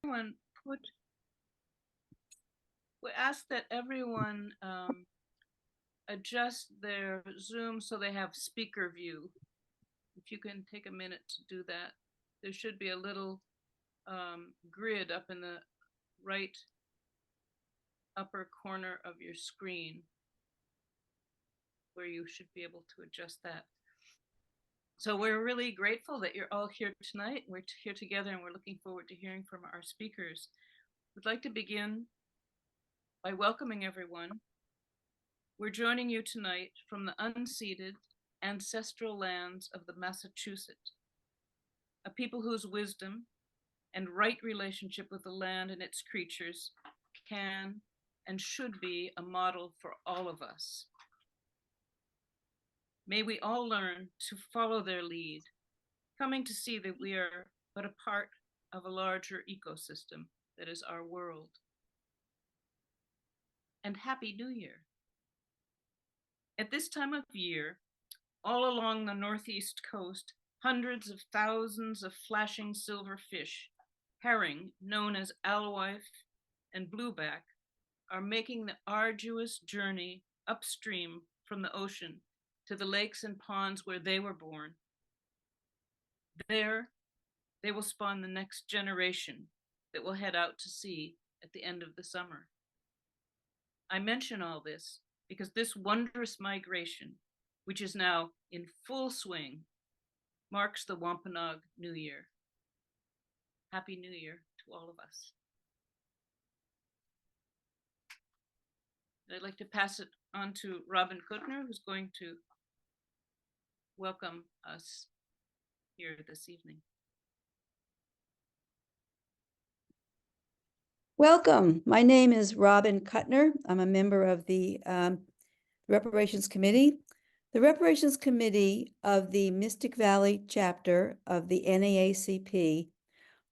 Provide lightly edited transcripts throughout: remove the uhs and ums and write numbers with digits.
everyone we ask that everyone adjust their Zoom so they have speaker view. If you can take a minute to do that, there should be a little grid up in the right upper corner of your screen where you should be able to adjust that. So we're really grateful that you're all here tonight. We're here together and we're looking forward to hearing from our speakers. We'd like to begin by welcoming everyone. We're joining you tonight from the unceded ancestral lands of the Massachusetts, a people whose wisdom and right relationship with the land and its creatures can and should be a model for all of us. May we all learn to follow their lead, coming to see that we are but a part of a larger ecosystem that is our world. And Happy New Year. At this time of year, all along the northeast coast, hundreds of thousands of flashing silver fish, herring known as alewife and blueback, are making the arduous journey upstream from the ocean to the lakes and ponds where they were born. There, they will spawn the next generation that will head out to sea at the end of the summer. I mention all this because this wondrous migration, which is now in full swing, marks the Wampanoag New Year. Happy New Year to all of us. I'd like to pass it on to Robin Kuttner, who's going to welcome us here this evening. Welcome. My name is Robin Kuttner. I'm a member of the Reparations Committee. The Reparations Committee of the Mystic Valley chapter of the NAACP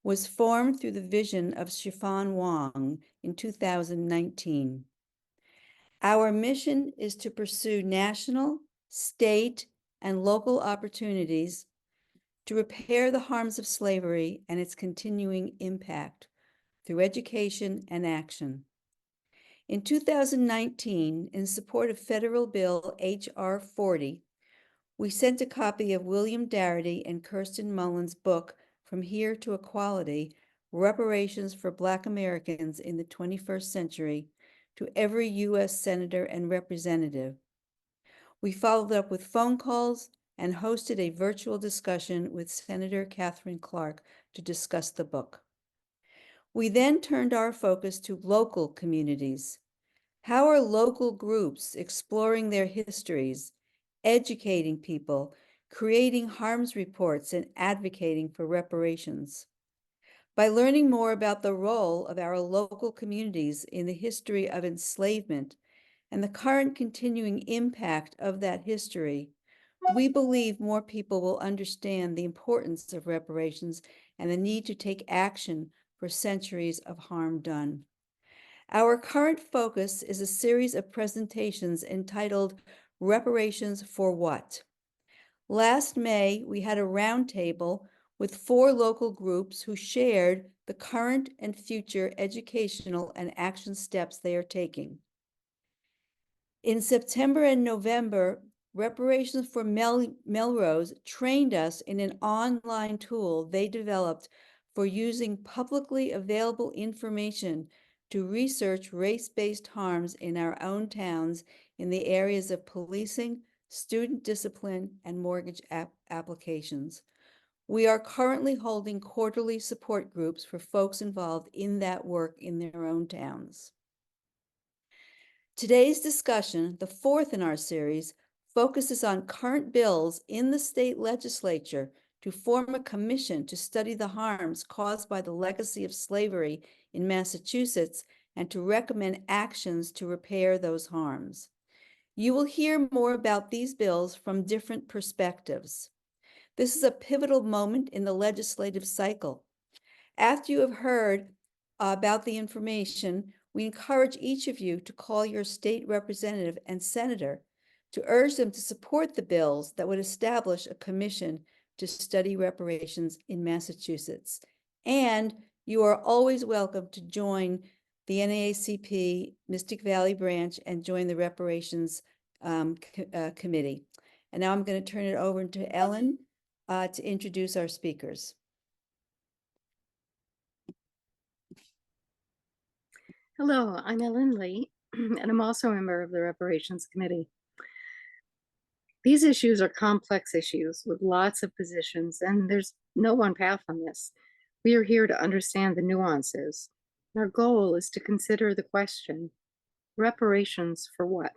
was formed through the vision of Chiffon Wong in 2019. Our mission is to pursue national, state, and local opportunities to repair the harms of slavery and its continuing impact through education and action. In 2019, in support of Federal Bill H.R. 40, we sent a copy of William Darity and Kirsten Mullen's book, From Here to Equality, Reparations for Black Americans in the 21st Century, to every U.S. Senator and Representative. We followed up with phone calls and hosted a virtual discussion with Senator Catherine Clark to discuss the book. We then turned our focus to local communities. How are local groups exploring their histories, educating people, creating harms reports, and advocating for reparations? By learning more about the role of our local communities in the history of enslavement and the current continuing impact of that history, we believe more people will understand the importance of reparations and the need to take action for centuries of harm done. Our current focus is a series of presentations entitled Reparations for What? Last May, we had a roundtable with 4 local groups who shared the current and future educational and action steps they are taking. In September and November, Reparations for Melrose trained us in an online tool they developed for using publicly available information to research race-based harms in our own towns in the areas of policing, student discipline, and mortgage applications. We are currently holding quarterly support groups for folks involved in that work in their own towns. Today's discussion, the 4th in our series, focuses on current bills in the state legislature to form a commission to study the harms caused by the legacy of slavery in Massachusetts and to recommend actions to repair those harms. You will hear more about these bills from different perspectives. This is a pivotal moment in the legislative cycle. After you have heard about the information, we encourage each of you to call your state representative and senator to urge them to support the bills that would establish a commission to study reparations in Massachusetts and You are always welcome to join the NAACP Mystic Valley branch and join the Reparations Committee. And now I'm going to turn it over to Ellen to introduce our speakers. Hello, I'm Ellen Lee, and I'm also a member of the Reparations Committee. These issues are complex issues with lots of positions, and there's no one path on this. We are here to understand the nuances. Our goal is to consider the question, reparations for what?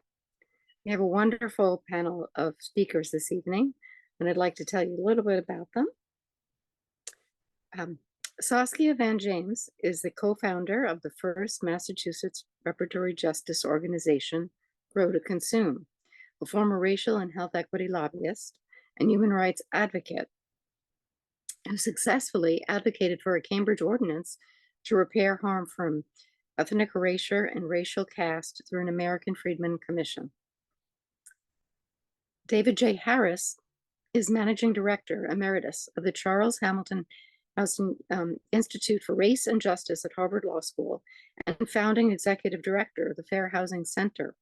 We have a wonderful panel of speakers this evening, and I'd like to tell you a little bit about them. Saskia Van James is the co-founder of the first Massachusetts reparatory justice organization, Grow to Consume, a former racial and health equity lobbyist and human rights advocate who successfully advocated for a Cambridge ordinance to repair harm from ethnic erasure and racial caste through an American Freedmen Commission. David J. Harris is Managing Director Emeritus of the Charles Hamilton Institute for Race and Justice at Harvard Law School and founding executive director of the Fair Housing Center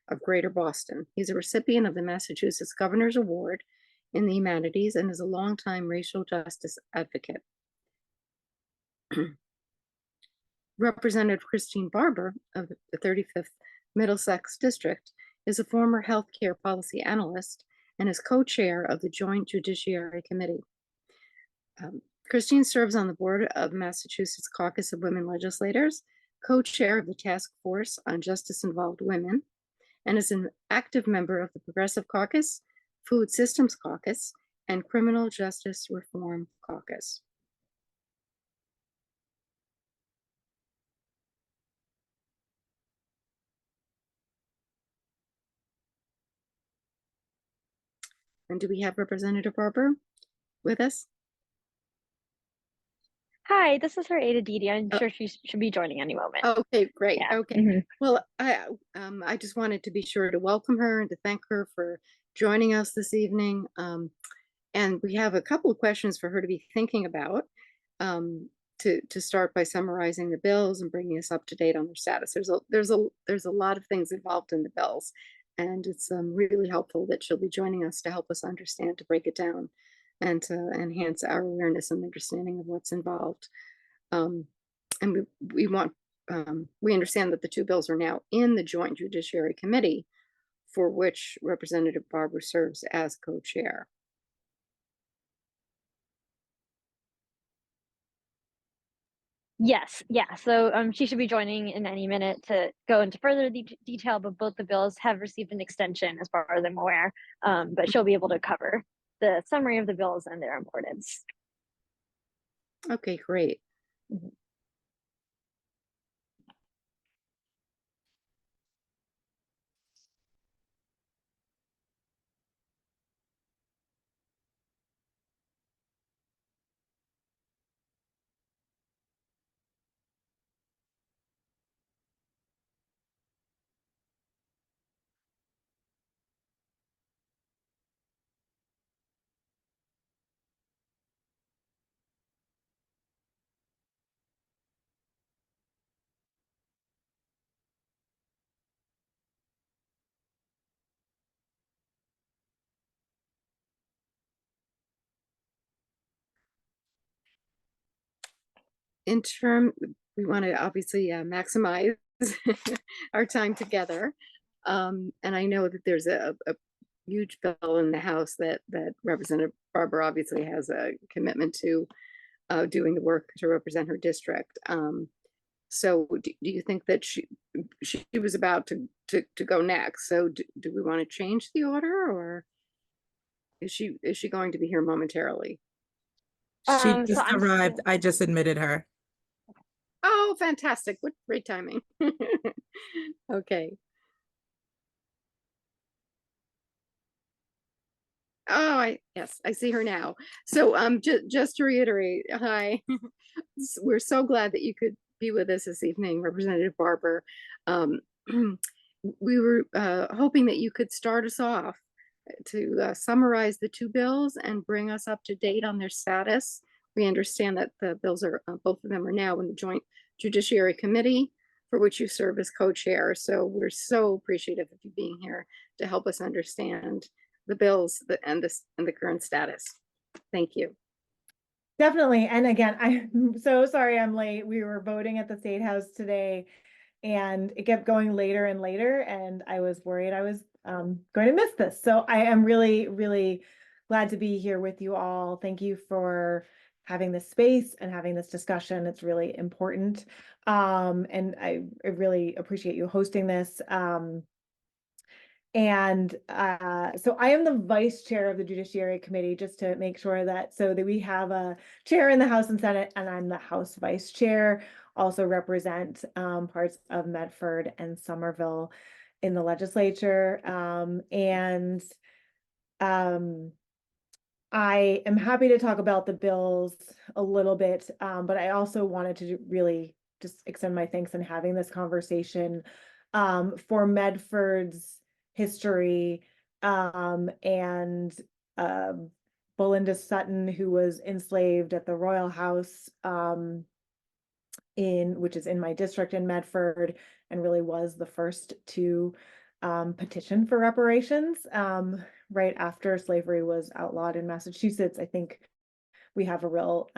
of Greater Boston. He's a recipient of the Massachusetts Governor's Award in the Humanities and is a longtime racial justice advocate. Representative Christine Barber of the 35th Middlesex District is a former healthcare policy analyst and is co-chair of the Joint Judiciary Committee. Christine serves on the board of Massachusetts Caucus of Women Legislators, co-chair of the Task Force on Justice-Involved Women, and is an active member of the Progressive Caucus, Food Systems Caucus, and Criminal Justice Reform Caucus. And do we have Representative Barber with us? Hi, this is her Ada Didi. I'm sure she should be joining any moment. Okay, great. Yeah. Okay. Well, I just wanted to be sure to welcome her and to thank her for joining us this evening. And we have a couple of questions for her to be thinking about. To start by summarizing the bills and bringing us up to date on their status. There's a lot of things involved in the bills, and it's really helpful that she'll be joining us to help us understand, to break it down, and to enhance our awareness and understanding of what's involved. And we understand that the two bills are now in the Joint Judiciary Committee, for which Representative Barber serves as co-chair. Yes, yeah. So she should be joining in any minute to go into further detail, but both the bills have received an extension as far as I'm aware, but she'll be able to cover the summary of the bills and their importance. Okay, great. We want to obviously maximize our time together. And I know that there's a huge bill in the House that Representative Barber obviously has a commitment to doing the work to represent her district. So do you think that she was about to go next? So do we want to change the order, or is she going to be here momentarily? She just arrived. I just admitted her. Oh, fantastic. What great timing. Okay. Oh, yes, I see her now. So just to reiterate, hi. We're so glad that you could be with us this evening, Representative Barber. We were hoping that you could start us off to summarize the two bills and bring us up to date on their status, We understand that the bills are, both of them are now in the Joint Judiciary Committee, for which you serve as co-chair. So we're so appreciative of you being here to help us understand the bills and the current status. Thank you. Definitely. And again, I'm so sorry I'm late. We were voting at the State House today and it kept going later and later. And I was worried I was going to miss this. So I am really, really glad to be here with you all. Thank you for having this space and having this discussion. It's really important. And I really appreciate you hosting this. So I am the vice chair of the Judiciary Committee, just to make sure that we have a chair in the House and Senate, and I'm the House vice chair, also represent parts of Medford and Somerville in the legislature. I am happy to talk about the bills a little bit, but I also wanted to really just extend my thanks in having this conversation for Medford's history and Belinda Sutton, who was enslaved at the Royal House which is in my district in Medford, and really was the first to petition for reparations right after slavery was outlawed in Massachusetts. I think we have a real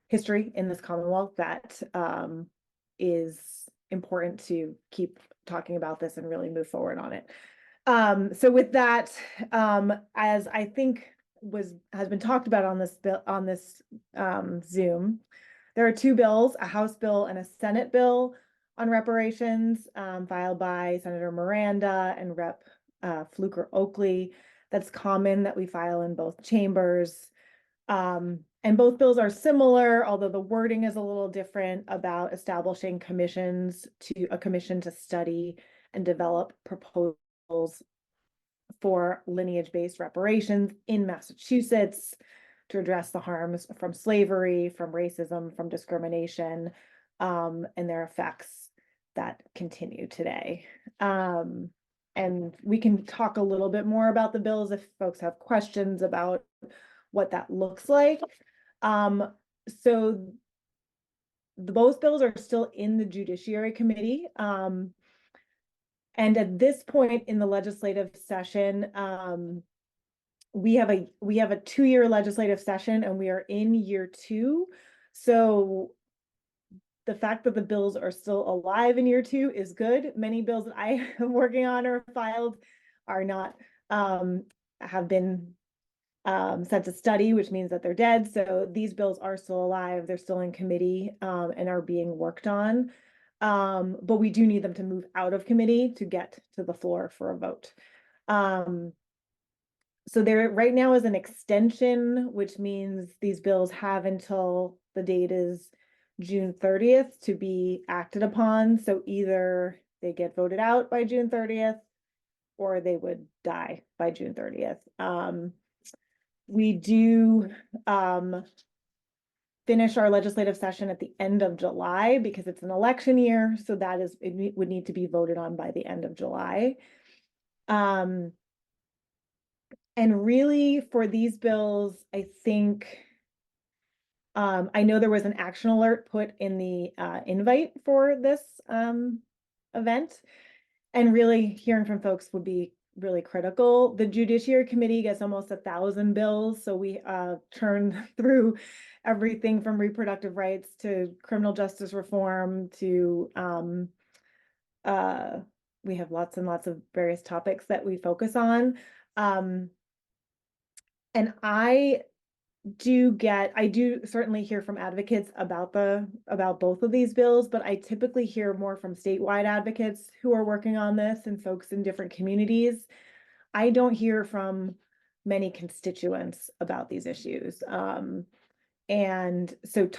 history in this Commonwealth that is important to keep talking about this and really move forward on it. So with that, as I think has been talked about on this bill, on this Zoom, there are two bills, a House bill and a Senate bill on reparations, filed by Senator Miranda and Rep. Fluker Oakley. That's common that we file in both chambers. And both bills are similar, although the wording is a little different about establishing a commission to study and develop proposals for lineage-based reparations in Massachusetts to address the harms from slavery, from racism, from discrimination, and their effects that continue today. And we can talk a little bit more about the bills if folks have questions about what that looks like. So both bills are still in the Judiciary Committee. And at this point in the legislative session, we have a 2-year legislative session and we are in year 2. So the fact that the bills are still alive in year 2 is good. Many bills that I am working on or filed are not, have been sent to study, which means that they're dead. So these bills are still alive. They're still in committee and are being worked on. But we do need them to move out of committee to get to the floor for a vote. So there right now is an extension, which means these bills have until the date is June 30th to be acted upon. So either they get voted out by June 30th or they would die by June 30th. We do finish our legislative session at the end of July because it's an election year. So it would need to be voted on by the end of July. And really for these bills, I think, I know there was an action alert put in the invite for this event, and really hearing from folks would be really critical. The Judiciary Committee gets almost 1,000 bills, so we turn through everything from reproductive rights to criminal justice reform to we have lots and lots of various topics that we focus on. And I do certainly hear from advocates about both of these bills, but I typically hear more from statewide advocates who are working on this and folks in different communities. I don't hear from many constituents about these issues. And so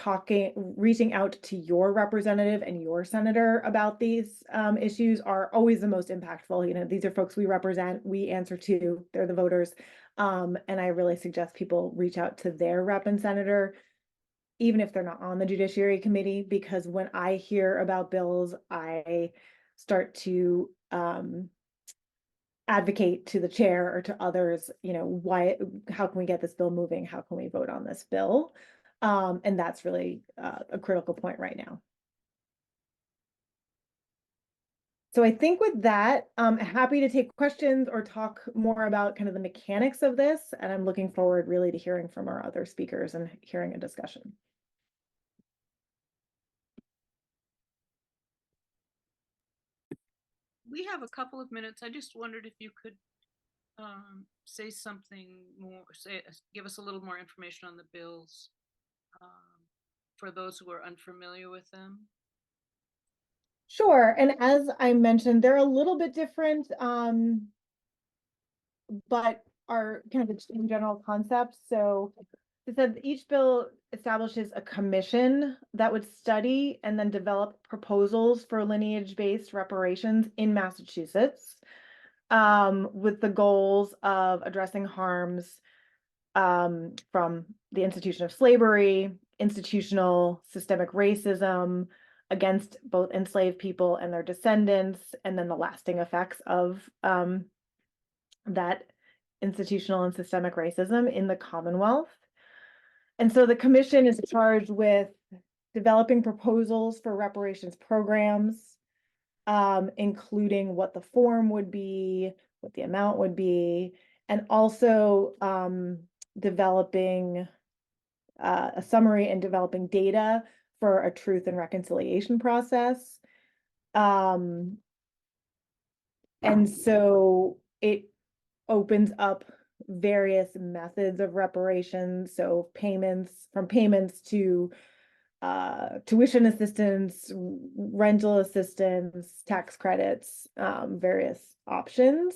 reaching out to your representative and your senator about these issues are always the most impactful. You know, these are folks we represent, we answer to, they're the voters. And I really suggest people reach out to their rep and senator, even if they're not on the Judiciary Committee, because when I hear about bills, I start to advocate to the chair or to others, you know, how can we get this bill moving? How can we vote on this bill? And that's really a critical point right now. So I think with that, I'm happy to take questions or talk more about kind of the mechanics of this. And I'm looking forward really to hearing from our other speakers and hearing a discussion. We have a couple of minutes. I just wondered if you could say something more, give us a little more information on the bills for those who are unfamiliar with them. Sure. And as I mentioned, they're a little bit different, but are kind of in general concepts. So it said each bill establishes a commission that would study and then develop proposals for lineage-based reparations in Massachusetts, with the goals of addressing harms from the institution of slavery, institutional systemic racism against both enslaved people and their descendants, and then the lasting effects of that institutional and systemic racism in the Commonwealth. And so the commission is charged with developing proposals for reparations programs, including what the form would be, what the amount would be, and also developing a summary and developing data for a truth and reconciliation process. And so it opens up various methods of reparations. So payments to tuition assistance, rental assistance, tax credits, various options.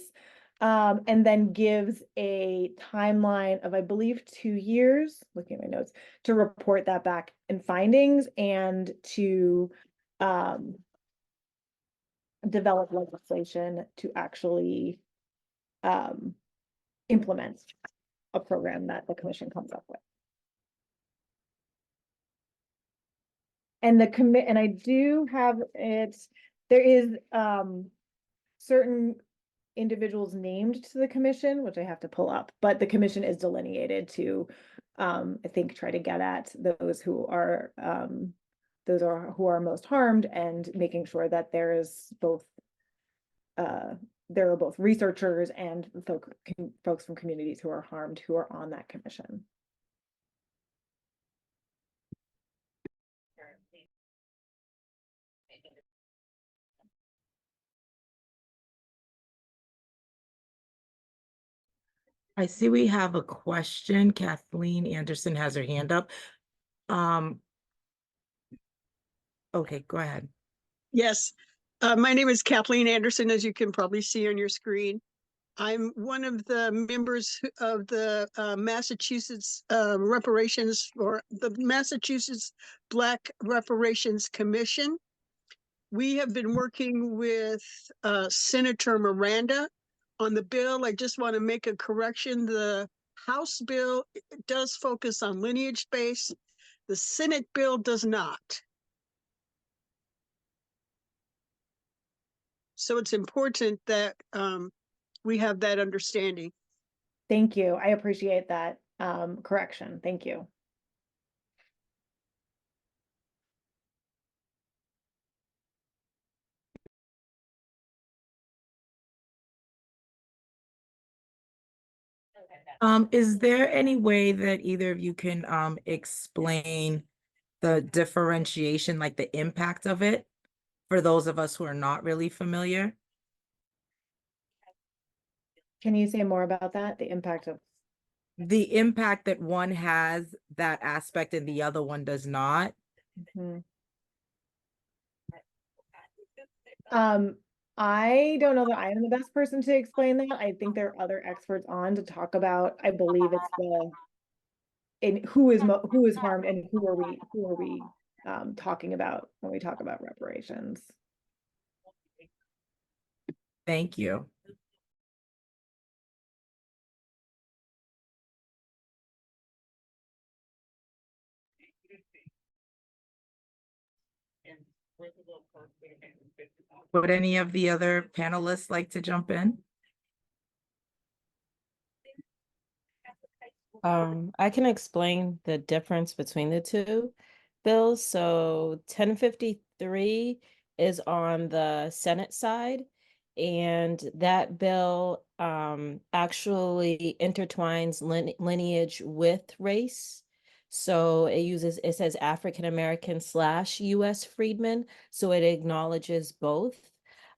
And then gives a timeline of, I believe, 2 years, looking at my notes, to report that back in findings and to develop legislation to actually implement a program that the commission comes up with. And I do have it, there is certain individuals named to the commission, which I have to pull up, but the commission is delineated to, I think, try to get at those who are most harmed, and making sure that there is both, there are both researchers and folks from communities who are harmed who are on that commission. I see we have a question. Kathleen Anderson has her hand up. Okay, go ahead. Yes, my name is Kathleen Anderson, as you can probably see on your screen. I'm one of the members of the Massachusetts Reparations, or the Massachusetts Black Reparations Commission. We have been working with Senator Miranda on the bill. I just want to make a correction. The House bill does focus on lineage-based. The Senate bill does not. So it's important that we have that understanding. Thank you. I appreciate that correction. Thank you. Is there any way that either of you can explain the differentiation, like the impact of it, for those of us who are not really familiar? Can you say more about that? The impact of The impact that one has that aspect and the other one does not. I don't know that I am the best person to explain that. I think there are other experts on to talk about. I believe it's who is harmed and who are we talking about when we talk about reparations. Thank you. Would any of the other panelists like to jump in? I can explain the difference between the two bills. So 1053 is on the Senate side, and that bill actually intertwines lineage with race. So it says African American / US freedmen, so it acknowledges both.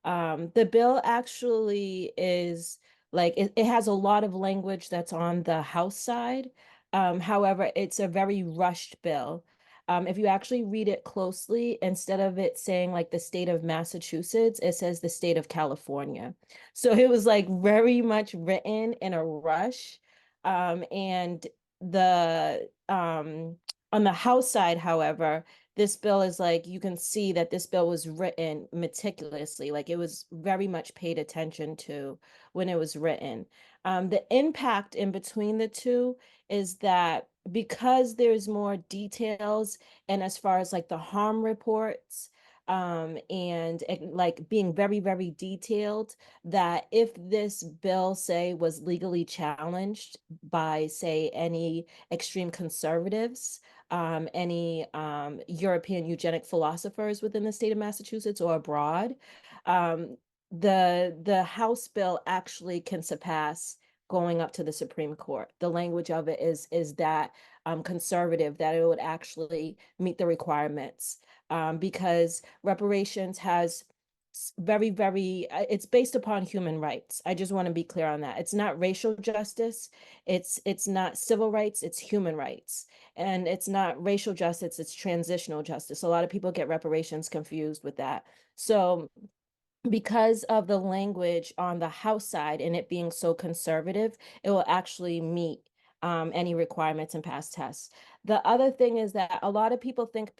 The bill actually is like it has a lot of language that's on the House side. However, it's a very rushed bill. If you actually read it closely, instead of it saying like the state of Massachusetts, it says the state of California. So it was like very much written in a rush. And the on the House side, however, this bill is like, you can see that this bill was written meticulously, like it was very much paid attention to when it was written. The impact in between the two is that because there's more details, and as far as like the harm reports, and like being very, very detailed, that if this bill, say, was legally challenged by, say, any extreme conservatives, any European eugenic philosophers within the state of Massachusetts or abroad, the House bill actually can surpass going up to the Supreme Court. The language of it is that conservative, that it would actually meet the requirements, because reparations has very, very, it's based upon human rights. I just want to be clear on that. It's not racial justice. It's not civil rights. It's human rights. And it's not racial justice. It's transitional justice. A lot of people get reparations confused with that. So because of the language on the House side and it being so conservative, it will actually meet any requirements and pass tests. The other thing is that a lot of people think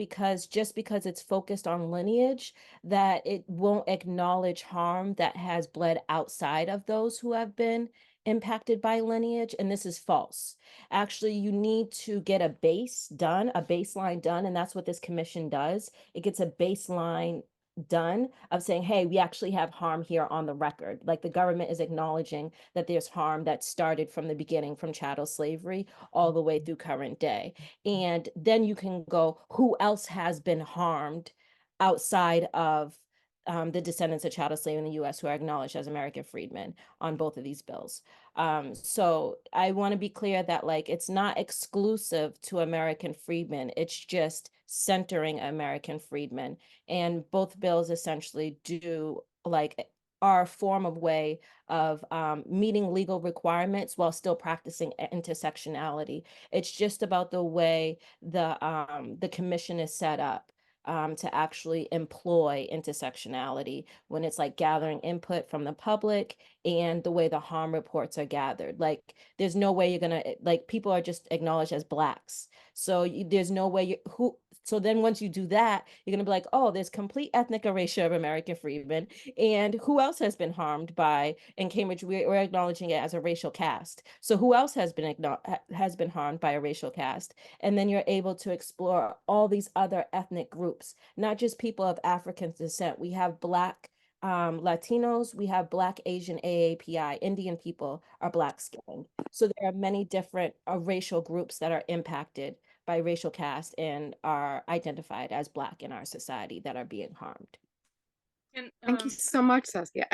just because it's focused on lineage, that it won't acknowledge harm that has bled outside of those who have been impacted by lineage, and this is false. Actually, you need to get a baseline done, and that's what this commission does. It gets a baseline done of saying, hey, we actually have harm here on the record. Like the government is acknowledging that there's harm that started from the beginning, from chattel slavery all the way through current day. And then you can go, who else has been harmed outside of the descendants of chattel slave in the US who are acknowledged as American freedmen on both of these bills. So I want to be clear that like it's not exclusive to American freedmen. It's just centering American freedmen. And both bills essentially do like are a form of way of meeting legal requirements while still practicing intersectionality. It's just about the way the commission is set up to actually employ intersectionality when it's like gathering input from the public and the way the harm reports are gathered. Like there's no way you're gonna, like people are just acknowledged as Blacks. So there's no way so then once you do that, you're going to be like, oh, there's complete ethnic erasure of American freedmen. And who else has been harmed by, in Cambridge, we're acknowledging it as a racial caste. So who else has been harmed by a racial caste? And then you're able to explore all these other ethnic groups, not just people of African descent. We have Black Latinos, we have Black Asian AAPI, Indian people are Black skinned. So there are many different racial groups that are impacted by racial caste and are identified as Black in our society that are being harmed. And Thank you so much, Saskia.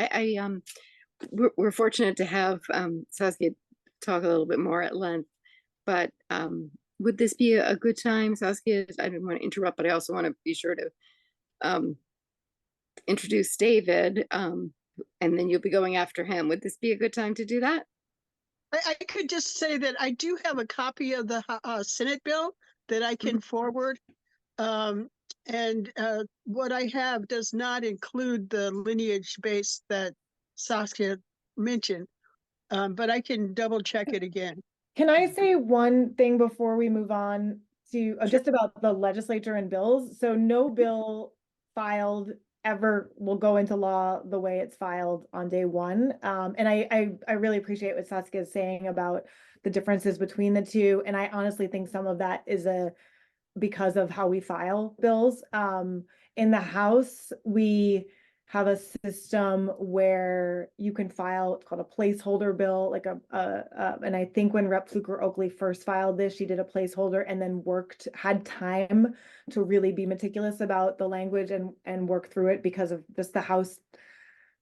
We're fortunate to have Saskia talk a little bit more at length, but would this be a good time, Saskia? I didn't want to interrupt, but I also want to be sure to introduce David, and then you'll be going after him. Would this be a good time to do that? I could just say that I do have a copy of the Senate bill that I can forward. And what I have does not include the lineage base that Saskia mentioned, but I can double check it again. Can I say one thing before we move on to just about the legislature and bills? So no bill filed ever will go into law the way it's filed on day one. And I really appreciate what Saskia is saying about the differences between the two. And I honestly think some of that is because of how we file bills. In the House, we have a system where you can file, it's called a placeholder bill, like and I think when Rep. Fluker Oakley first filed this, she did a placeholder and then had time to really be meticulous about the language and work through it because of just the House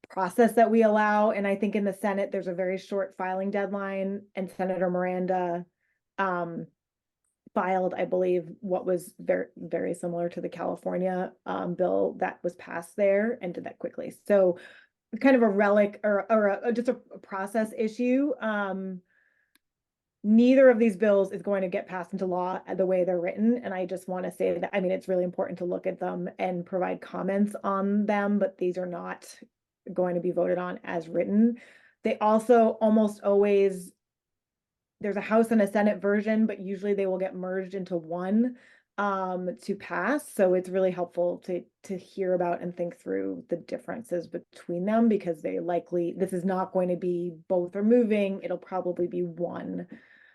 process that we allow. And I think in the Senate, there's a very short filing deadline, and Senator Miranda filed, I believe, what was very, very similar to the California bill that was passed there, and did that quickly. So kind of a relic or just a process issue. Neither of these bills is going to get passed into law the way they're written. And I just want to say that, I mean, it's really important to look at them and provide comments on them, but these are not going to be voted on as written. They also almost always, there's a House and a Senate version, but usually they will get merged into one to pass. So it's really helpful to hear about and think through the differences between them, because this is not going to be both are moving. It'll probably be one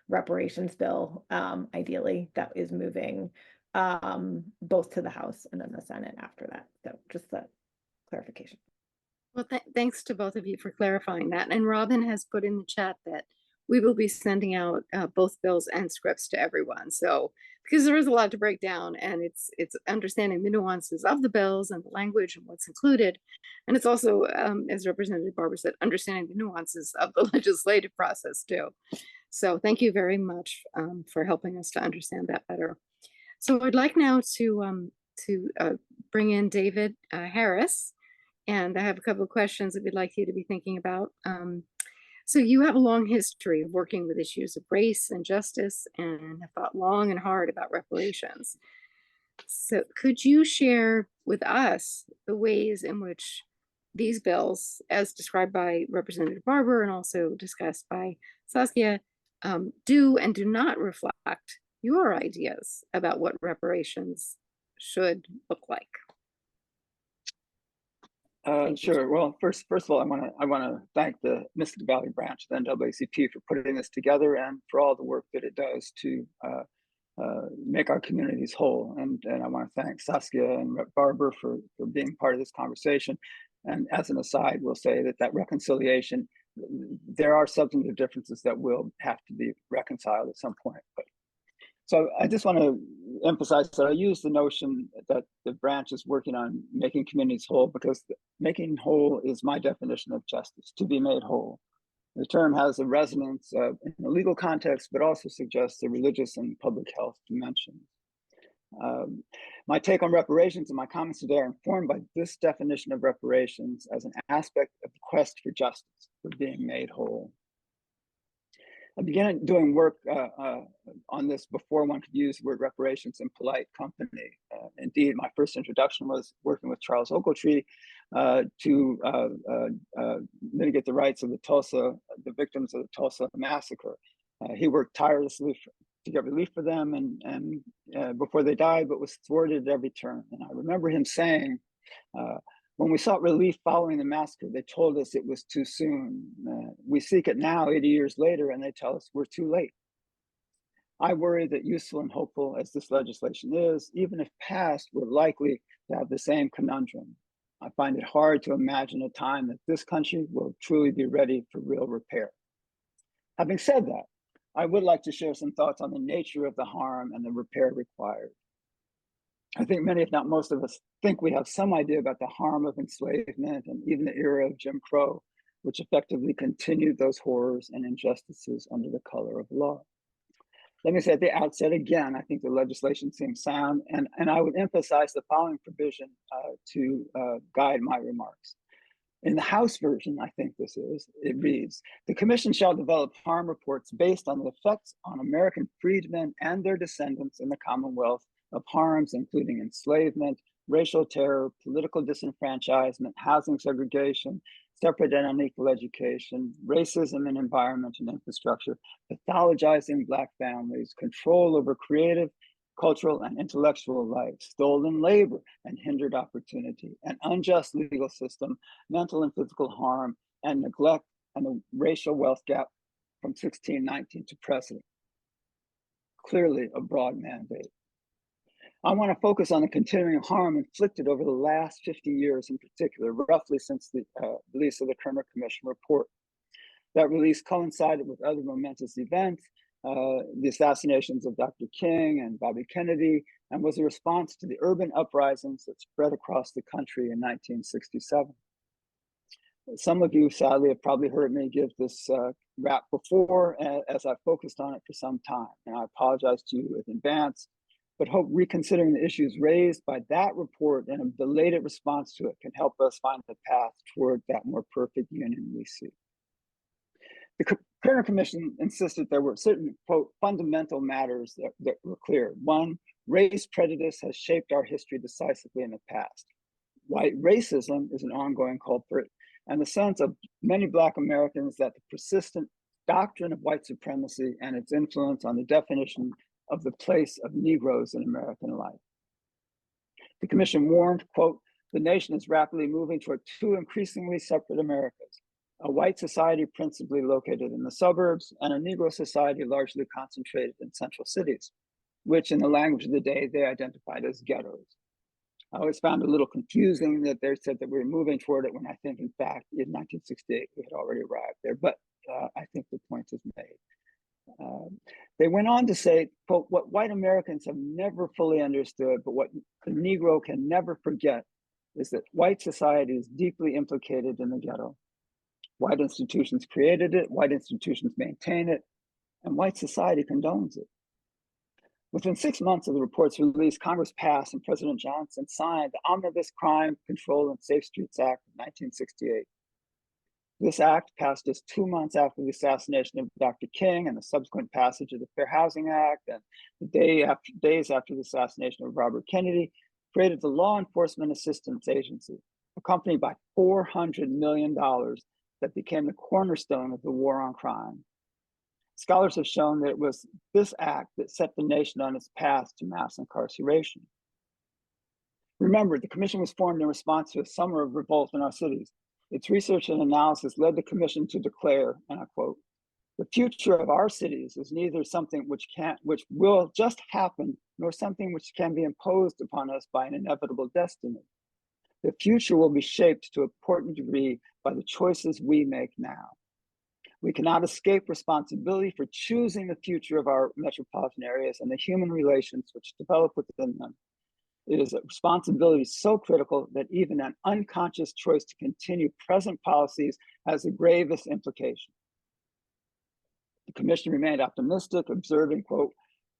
reparations bill, ideally, that is moving both to the House and then the Senate after that. So just that clarification. Well, thanks to both of you for clarifying that. And Robin has put in the chat that we will be sending out both bills and scripts to everyone. So, because there is a lot to break down, and it's understanding the nuances of the bills and the language and what's included. And it's also, as Representative Barber said, understanding the nuances of the legislative process too. So thank you very much for helping us to understand that better. So I'd like now to bring in David Harris. And I have a couple of questions that we'd like you to be thinking about. So you have a long history of working with issues of race and justice, and have thought long and hard about reparations. So could you share with us the ways in which these bills, as described by Representative Barber and also discussed by Saskia, do and do not reflect your ideas about what reparations should look like? Sure. Well, first of all, I want to thank the Mystic Valley branch of the NAACP for putting this together and for all the work that it does to make our communities whole. And I want to thank Saskia and Rep. Barber for being part of this conversation. And as an aside, we'll say that reconciliation, there are substantive differences that will have to be reconciled at some point. So I just want to emphasize that I use the notion that the branch is working on making communities whole, because making whole is my definition of justice, to be made whole. The term has a resonance in the legal context, but also suggests a religious and public health dimension. My take on reparations and my comments today are informed by this definition of reparations as an aspect of the quest for justice, for being made whole. I began doing work on this before one could use the word reparations in polite company. Indeed, my first introduction was working with Charles Ogletree to mitigate the rights of the victims of the Tulsa massacre. He worked tirelessly to get relief for them and before they died, but was thwarted at every turn. And I remember him saying, when we sought relief following the massacre, they told us it was too soon. We seek it now, 80 years later, and they tell us we're too late. I worry that useful and hopeful as this legislation is, even if passed, we're likely to have the same conundrum. I find it hard to imagine a time that this country will truly be ready for real repair. Having said that, I would like to share some thoughts on the nature of the harm and the repair required. I think many, if not most of us, think we have some idea about the harm of enslavement and even the era of Jim Crow, which effectively continued those horrors and injustices under the color of law. Let me say at the outset again, I think the legislation seems sound, and I would emphasize the following provision to guide my remarks. In the House version, I think it reads, the Commission shall develop harm reports based on the effects on American freedmen and their descendants in the Commonwealth of harms including enslavement, racial terror, political disenfranchisement, housing segregation, separate and unequal education, racism in environment and infrastructure, pathologizing Black families, control over creative, cultural, and intellectual life, stolen labor and hindered opportunity, an unjust legal system, mental and physical harm, and neglect, and the racial wealth gap from 1619 to present. Clearly a broad mandate. I want to focus on the continuing harm inflicted over the last 50 years in particular, roughly since the release of the Kerner Commission report. That release coincided with other momentous events, the assassinations of Dr. King and Bobby Kennedy, and was a response to the urban uprisings that spread across the country in 1967. Some of you, sadly, have probably heard me give this rap before, as I focused on it for some time, and I apologize to you in advance, but hope reconsidering the issues raised by that report and a belated response to it can help us find the path toward that more perfect union we see. The Kerner Commission insisted there were certain, quote, fundamental matters that were clear. One, race prejudice has shaped our history decisively in the past. White racism is an ongoing culprit, and the sense of many Black Americans that the persistent doctrine of white supremacy and its influence on the definition of the place of Negroes in American life. The Commission warned, quote, the nation is rapidly moving toward two increasingly separate Americas, a white society principally located in the suburbs and a Negro society largely concentrated in central cities, which in the language of the day, they identified as ghettos. I always found it a little confusing that they said that we were moving toward it when I think, in fact, in 1968, we had already arrived there, but I think the point is made. They went on to say, quote, what white Americans have never fully understood, but what the Negro can never forget is that white society is deeply implicated in the ghetto. White institutions created it, white institutions maintain it, and white society condones it. Within 6 months of the report's release, Congress passed and President Johnson signed the Omnibus Crime Control and Safe Streets Act of 1968. This act passed just 2 months after the assassination of Dr. King and the subsequent passage of the Fair Housing Act, and the days after the assassination of Robert Kennedy, created the Law Enforcement Assistance Agency, accompanied by $400 million that became the cornerstone of the war on crime. Scholars have shown that it was this act that set the nation on its path to mass incarceration. Remember, the commission was formed in response to a summer of revolt in our cities. Its research and analysis led the commission to declare, and I quote, the future of our cities is neither something which will just happen, nor something which can be imposed upon us by an inevitable destiny. The future will be shaped to an important degree by the choices we make now. We cannot escape responsibility for choosing the future of our metropolitan areas and the human relations which develop within them. It is a responsibility so critical that even an unconscious choice to continue present policies has the gravest implications. The commission remained optimistic, observing, quote,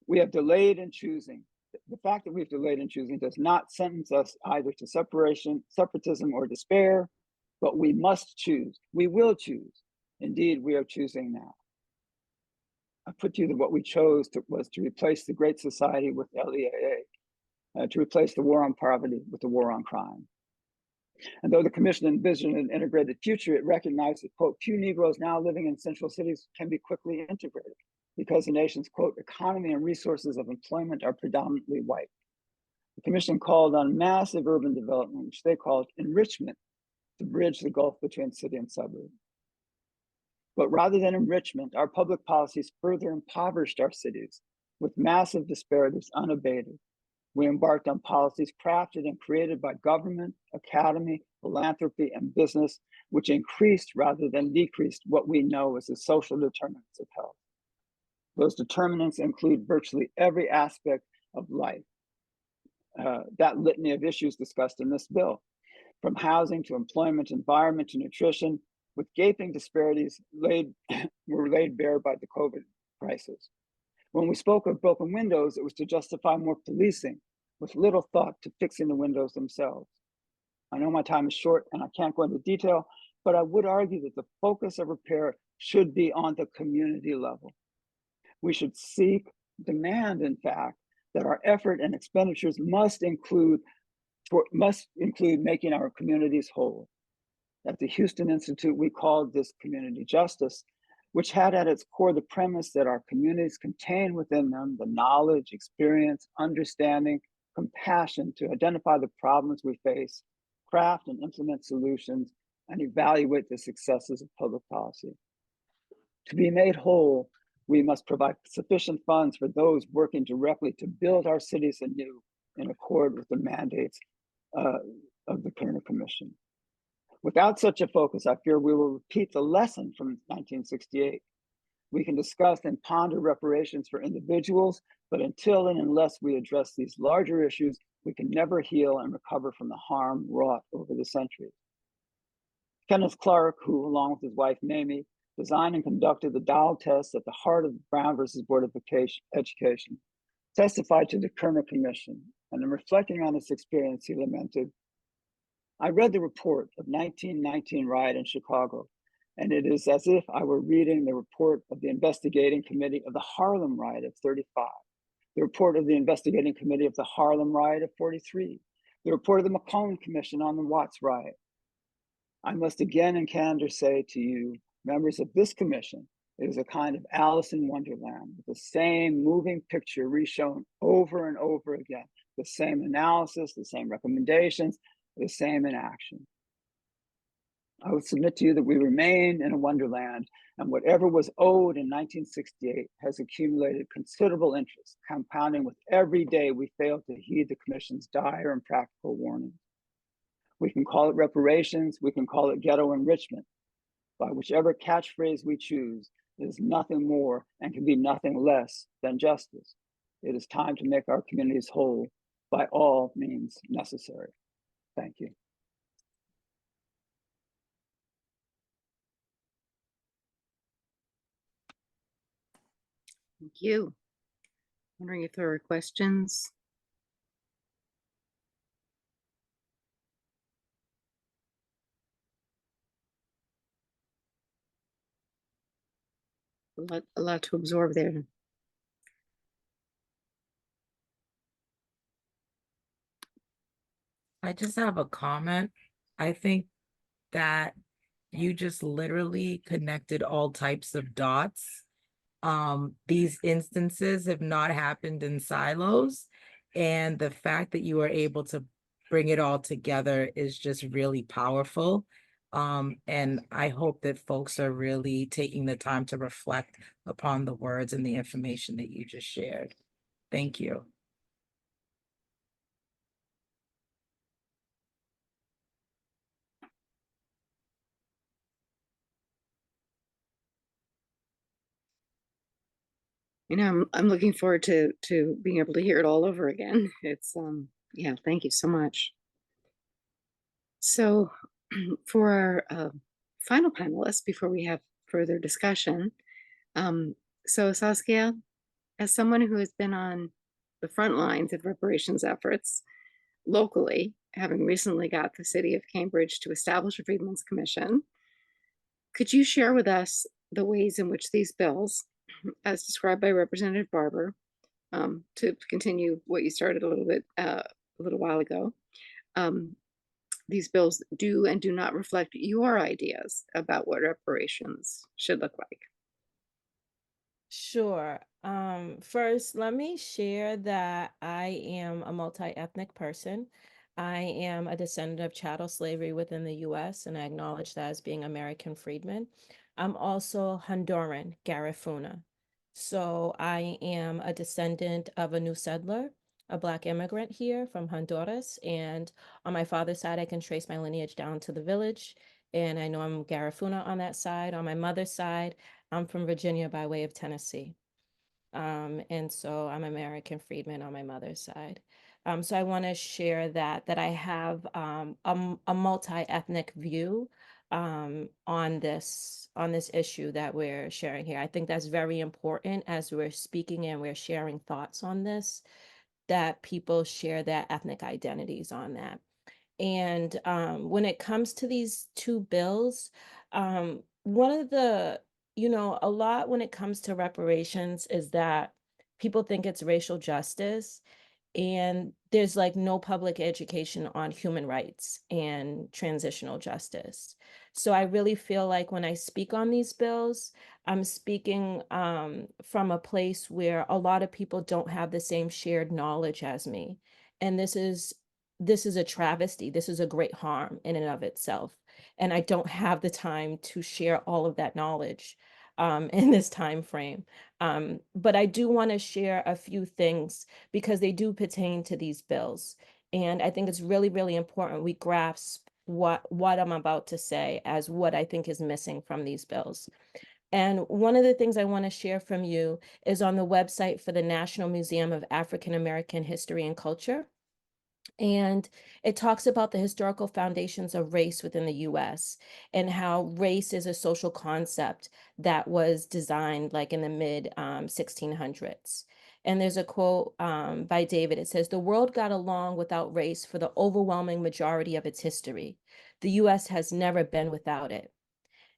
we have delayed in choosing. The fact that we've delayed in choosing does not sentence us either to separatism, or despair, but we must choose. We will choose. Indeed, we are choosing now. I put to you that what we chose was to replace the Great Society with LEAA, to replace the war on poverty with the war on crime. And though the commission envisioned an integrated future, it recognized that, quote, few Negroes now living in central cities can be quickly integrated because the nation's, quote, economy and resources of employment are predominantly white. The commission called on massive urban development, which they called enrichment, to bridge the gulf between city and suburb. But rather than enrichment, our public policies further impoverished our cities with massive disparities unabated. We embarked on policies crafted and created by government, academy, philanthropy, and business, which increased rather than decreased what we know as the social determinants of health. Those determinants include virtually every aspect of life. That litany of issues discussed in this bill, from housing to employment, environment to nutrition, with gaping disparities were laid bare by the COVID crisis. When we spoke of broken windows, it was to justify more policing, with little thought to fixing the windows themselves. I know my time is short and I can't go into detail, but I would argue that the focus of repair should be on the community level. We should seek, demand, in fact, that our effort and expenditures must include making our communities whole. At the Houston Institute, we called this community justice, which had at its core the premise that our communities contain within them the knowledge, experience, understanding, compassion to identify the problems we face, craft and implement solutions, and evaluate the successes of public policy. To be made whole, we must provide sufficient funds for those working directly to build our cities anew in accord with the mandates of the Kerner Commission. Without such a focus, I fear we will repeat the lesson from 1968. We can discuss and ponder reparations for individuals, but until and unless we address these larger issues, we can never heal and recover from the harm wrought over the centuries. Kenneth Clark, who, along with his wife Mamie, designed and conducted the Dow test at the heart of Brown versus Board of Education, testified to the Kerner Commission, and in reflecting on this experience, he lamented, "I read the report of 1919 riot in Chicago, and it is as if I were reading the report of the investigating committee of the Harlem riot of 35, the report of the investigating committee of the Harlem riot of 43, the report of the McCone Commission on the Watts riot. I must again in candor say to you, members of this commission, it is a kind of Alice in Wonderland with the same moving picture reshown over and over again, the same analysis, the same recommendations, the same in action. I would submit to you that we remain in a wonderland, and whatever was owed in 1968 has accumulated considerable interest, compounding with every day we fail to heed the Commission's dire and practical warnings. We can call it reparations, we can call it ghetto enrichment. By whichever catchphrase we choose, it is nothing more and can be nothing less than justice. It is time to make our communities whole by all means necessary. Thank you. Thank you. Wondering if there are questions. A lot to absorb there. I just have a comment. I think that you just literally connected all types of dots. These instances have not happened in silos, and the fact that you were able to bring it all together is just really powerful. And I hope that folks are really taking the time to reflect upon the words and the information that you just shared. Thank you. You know, I'm looking forward to being able to hear it all over again. It's yeah, thank you so much. So for our final panelists, before we have further discussion, so Saskia, as someone who has been on the front lines of reparations efforts locally, having recently got the city of Cambridge to establish a Freedmen's Commission, could you share with us the ways in which these bills, as described by Representative Barber, to continue what you started a little while ago, these bills do and do not reflect your ideas about what reparations should look like? Sure. First, let me share that I am a multi-ethnic person. I am a descendant of chattel slavery within the US, and I acknowledge that as being American freedman. I'm also Honduran, Garifuna. So I am a descendant of a new settler, a Black immigrant here from Honduras. And on my father's side, I can trace my lineage down to the village. And I know I'm Garifuna on that side. On my mother's side, I'm from Virginia by way of Tennessee. And so I'm American freedman on my mother's side. So I want to share that I have a multi-ethnic view on this issue that we're sharing here. I think that's very important as we're speaking and we're sharing thoughts on this, that people share their ethnic identities on that. And when it comes to these two bills, one of the, a lot when it comes to reparations is that people think it's racial justice, and there's like no public education on human rights and transitional justice. So I really feel like when I speak on these bills, I'm speaking from a place where a lot of people don't have the same shared knowledge as me. And this is a travesty. This is a great harm in and of itself. And I don't have the time to share all of that knowledge. in this time frame. But I do want to share a few things because they do pertain to these bills. And I think it's really, really important we grasp what I'm about to say as what I think is missing from these bills. And one of the things I want to share from you is on the website for the National Museum of African American History and Culture. And it talks about the historical foundations of race within the US and how race is a social concept that was designed like in the mid 1600s. And there's a quote by David. It says, "The world got along without race for the overwhelming majority of its history. The US has never been without it."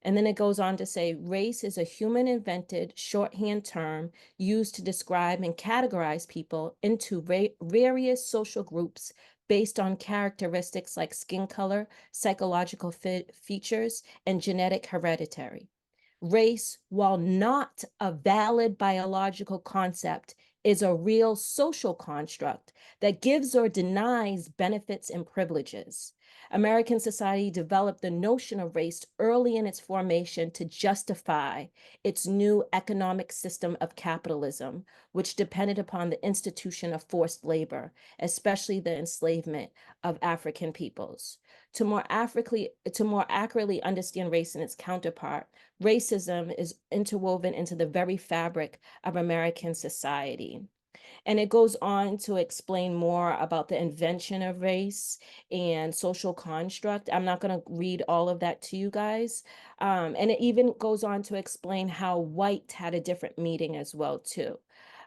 And then it goes on to say, race is a human invented shorthand term used to describe and categorize people into various social groups based on characteristics like skin color, psychological features, and genetic hereditary. Race, while not a valid biological concept, is a real social construct that gives or denies benefits and privileges. American society developed the notion of race early in its formation to justify its new economic system of capitalism, which depended upon the institution of forced labor, especially the enslavement of African peoples. To more accurately understand race and its counterpart, racism is interwoven into the very fabric of American society. And it goes on to explain more about the invention of race and social construct. I'm not going to read all of that to you guys. And it even goes on to explain how white had a different meaning as well, too.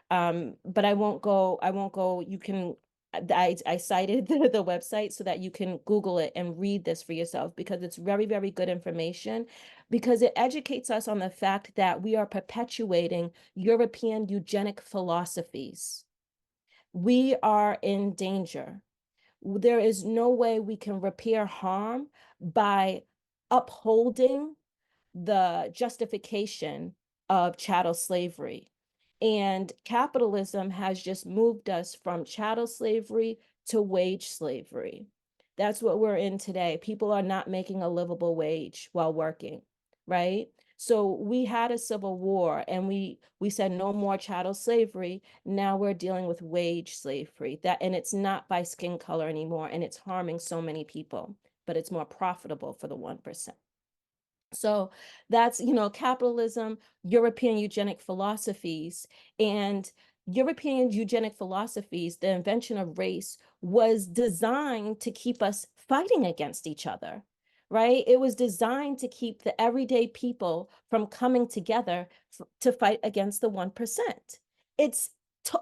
But I won't go, you can, I cited the website so that you can Google it and read this for yourself because it's very, very good information because it educates us on the fact that we are perpetuating European eugenic philosophies. We are in danger. There is no way we can repair harm by upholding the justification of chattel slavery. And capitalism has just moved us from chattel slavery to wage slavery. That's what we're in today. People are not making a livable wage while working, right? So we had a civil war and we said no more chattel slavery. Now we're dealing with wage slavery. And it's not by skin color anymore, and it's harming so many people, but it's more profitable for the 1%. So that's, capitalism, European eugenic philosophies, and European eugenic philosophies, the invention of race was designed to keep us fighting against each other, right? It was designed to keep the everyday people from coming together to fight against the 1%. It's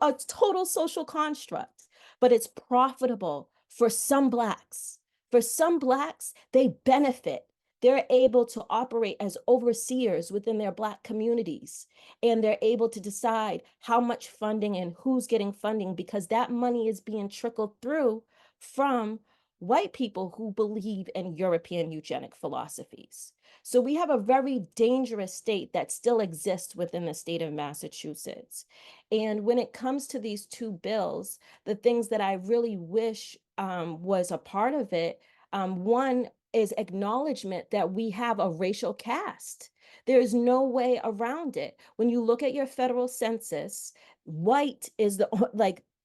a total social construct, but it's profitable for some Blacks. For some Blacks, they benefit. They're able to operate as overseers within their Black communities, and they're able to decide how much funding and who's getting funding because that money is being trickled through from white people who believe in European eugenic philosophies. So we have a very dangerous state that still exists within the state of Massachusetts. And when it comes to these two bills, the things that I really wish was a part of it, one is acknowledgement that we have a racial caste. There is no way around it. When you look at your federal census, white is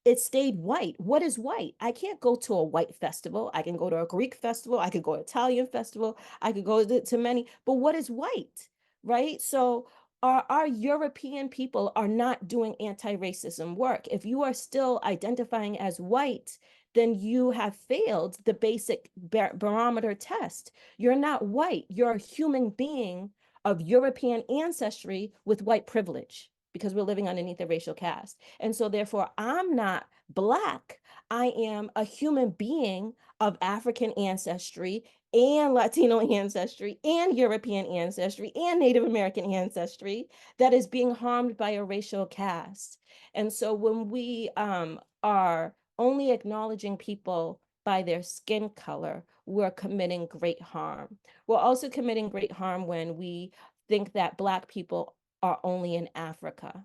it stayed white. What is white? I can't go to a white festival. I can go to a Greek festival. I could go to Italian festival. I could go to many, but what is white, right? So our European people are not doing anti-racism work. If you are still identifying as white, then you have failed the basic barometer test. You're not white. You're a human being of European ancestry with white privilege because we're living underneath a racial caste. And so therefore, I'm not Black. I am a human being of African ancestry and Latino ancestry and European ancestry and Native American ancestry that is being harmed by a racial caste. And so when we are only acknowledging people by their skin color, we're committing great harm. We're also committing great harm when we think that Black people are only in Africa.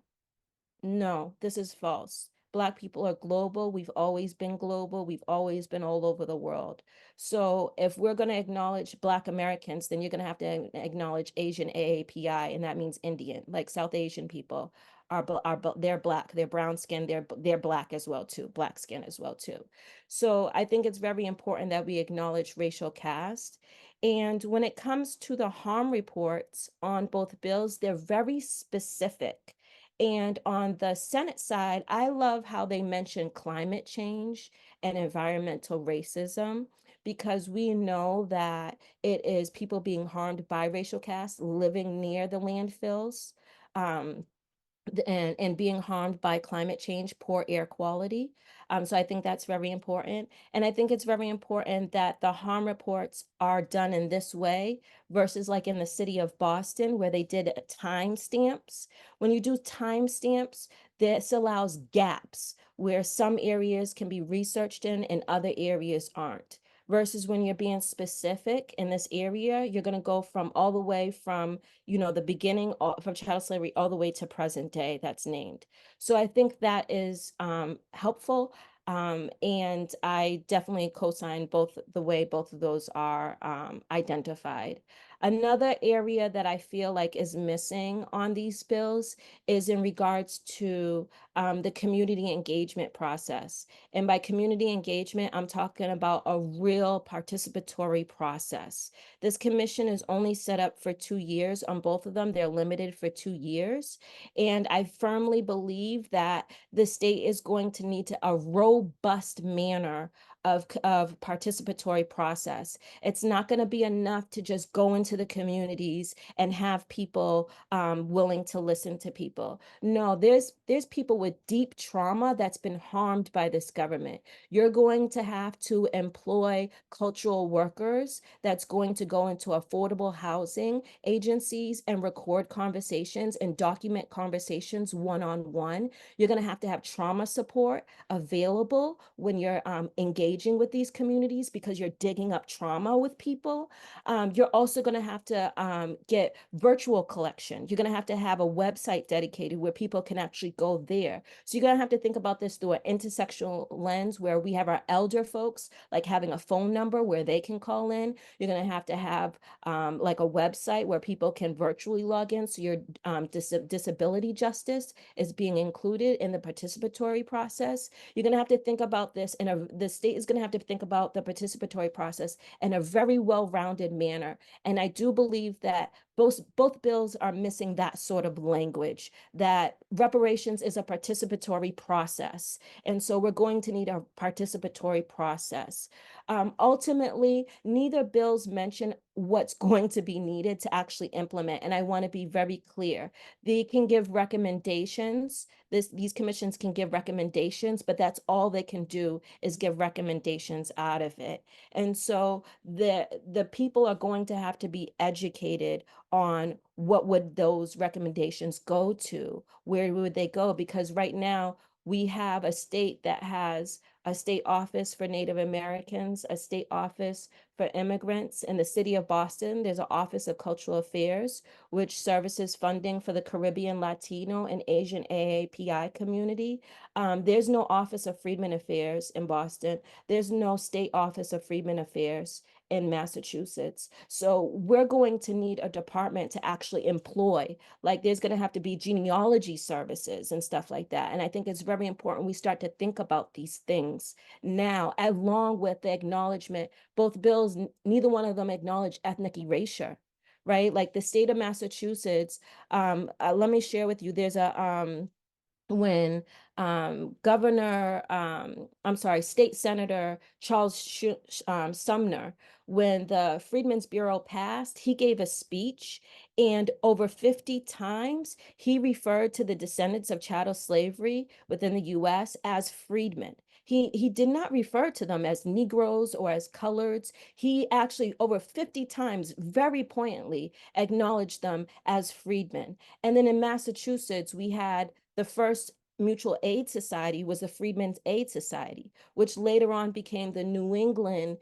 No, this is false. Black people are global. We've always been global. We've always been all over the world. So if we're going to acknowledge Black Americans, then you're going to have to acknowledge Asian AAPI, and that means Indian, like South Asian people they're Black, they're brown skin, they're Black as well too, Black skin as well too. So I think it's very important that we acknowledge racial caste. And when it comes to the harm reports on both bills, they're very specific. And on the Senate side, I love how they mention climate change and environmental racism, because we know that it is people being harmed by racial caste living near the landfills. And being harmed by climate change, poor air quality. So I think that's very important. And I think it's very important that the harm reports are done in this way versus like in the city of Boston where they did timestamps. When you do timestamps, this allows gaps where some areas can be researched in and other areas aren't. Versus when you're being specific in this area, you're going to go from all the way from the beginning from child slavery all the way to present day that's named. So I think that is helpful. And I definitely co-sign both the way both of those are identified. Another area that I feel like is missing on these bills is in regards to the community engagement process. And by community engagement, I'm talking about a real participatory process. This commission is only set up for 2 years on both of them. They're limited for 2 years. And I firmly believe that the state is going to need a robust manner of participatory process. It's not going to be enough to just go into the communities and have people willing to listen to people. No, there's people with deep trauma that's been harmed by this government. You're going to have to employ cultural workers that's going to go into affordable housing agencies and record conversations and document conversations one-on-one. You're going to have trauma support available when you're engaging with these communities because you're digging up trauma with people. You're also going to have to get virtual collection. You're going to have a website dedicated where people can actually go there. So you're going to have to think about this through an intersectional lens where we have our elder folks like having a phone number where they can call in. You're going to have like a website where people can virtually log in. So your disability justice is being included in the participatory process. You're going to have to think about this the state is going to have to think about the participatory process in a very well-rounded manner. And I do believe that both bills are missing that sort of language, that reparations is a participatory process. And so we're going to need a participatory process. Ultimately, neither bills mention what's going to be needed to actually implement. And I want to be very clear. They can give recommendations. These commissions can give recommendations, but that's all they can do is give recommendations out of it. And so the people are going to have to be educated on what would those recommendations go to, where would they go? Because right now we have a state that has a state office for Native Americans, a state office for immigrants. In the city of Boston, there's an Office of Cultural Affairs, which services funding for the Caribbean, Latino, and Asian AAPI community. There's no Office of Freedmen Affairs in Boston. There's no state Office of Freedmen Affairs in Massachusetts. So we're going to need a department to actually employ, like there's going to have to be genealogy services and stuff like that. And I think it's very important we start to think about these things now, along with the acknowledgement. Both bills, neither one of them acknowledge ethnic erasure, right? Like the state of Massachusetts, let me share with you, there's when State Senator Charles Sumner, when the Freedmen's Bureau passed, he gave a speech, and over 50 times he referred to the descendants of chattel slavery within the US as freedmen. He did not refer to them as Negroes or as coloreds. He actually over 50 times very poignantly acknowledged them as freedmen. And then in Massachusetts, we had the first Mutual Aid Society was the Freedmen's Aid Society, which later on became the New England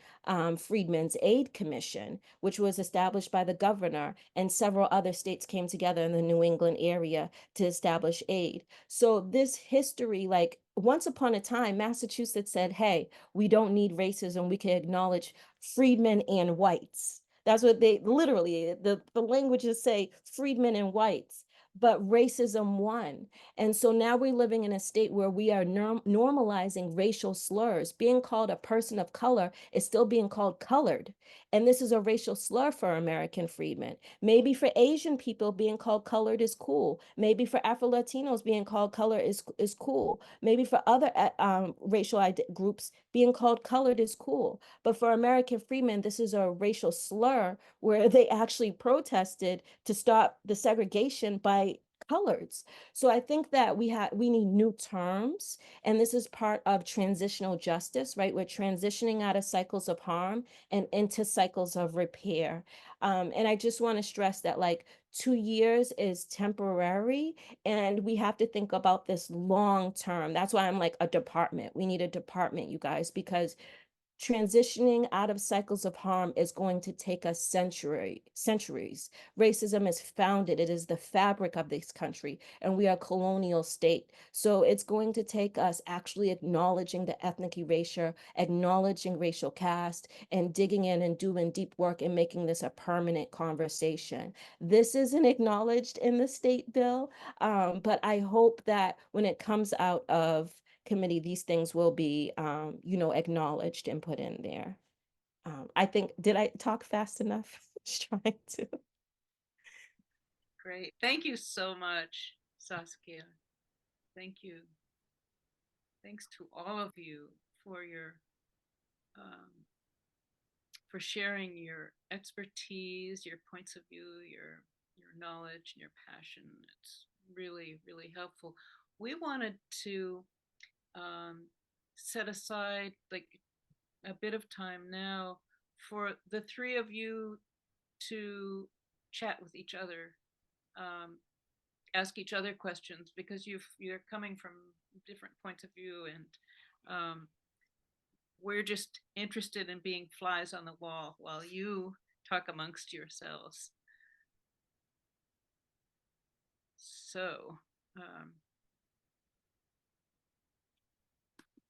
Freedmen's Aid Commission, which was established by the governor, and several other states came together in the New England area to establish aid. So this history, like once upon a time, Massachusetts said, hey, we don't need racism. We can acknowledge freedmen and whites. That's what they literally, the languages say freedmen and whites, but racism won. And so now we're living in a state where we are normalizing racial slurs. Being called a person of color is still being called colored. And this is a racial slur for American freedmen. Maybe for Asian people, being called colored is cool. Maybe for Afro-Latinos, being called color is cool. Maybe for other racial groups, being called colored is cool. But for American freedmen, this is a racial slur where they actually protested to stop the segregation by coloreds. So I think that we need new terms, and this is part of transitional justice, right? We're transitioning out of cycles of harm and into cycles of repair. And I just want to stress that like 2 years is temporary, and we have to think about this long term. That's why I'm like a department. We need a department, you guys, because transitioning out of cycles of harm is going to take us centuries. Racism is founded, it is the fabric of this country, and we are a colonial state. So it's going to take us actually acknowledging the ethnic erasure, acknowledging racial caste, and digging in and doing deep work and making this a permanent conversation. This isn't acknowledged in the state bill, but I hope that when it comes out of committee, these things will be, acknowledged and put in there. I think, did I talk fast enough? Just trying to. Great. Thank you so much, Saskia. Thank you. Thanks to all of you for your for sharing your expertise, your points of view, your knowledge, and your passion. It's really, really helpful. We wanted to set aside like a bit of time now for the three of you to chat with each other, ask each other questions, because you're coming from different points of view, and we're just interested in being flies on the wall while you talk amongst yourselves. So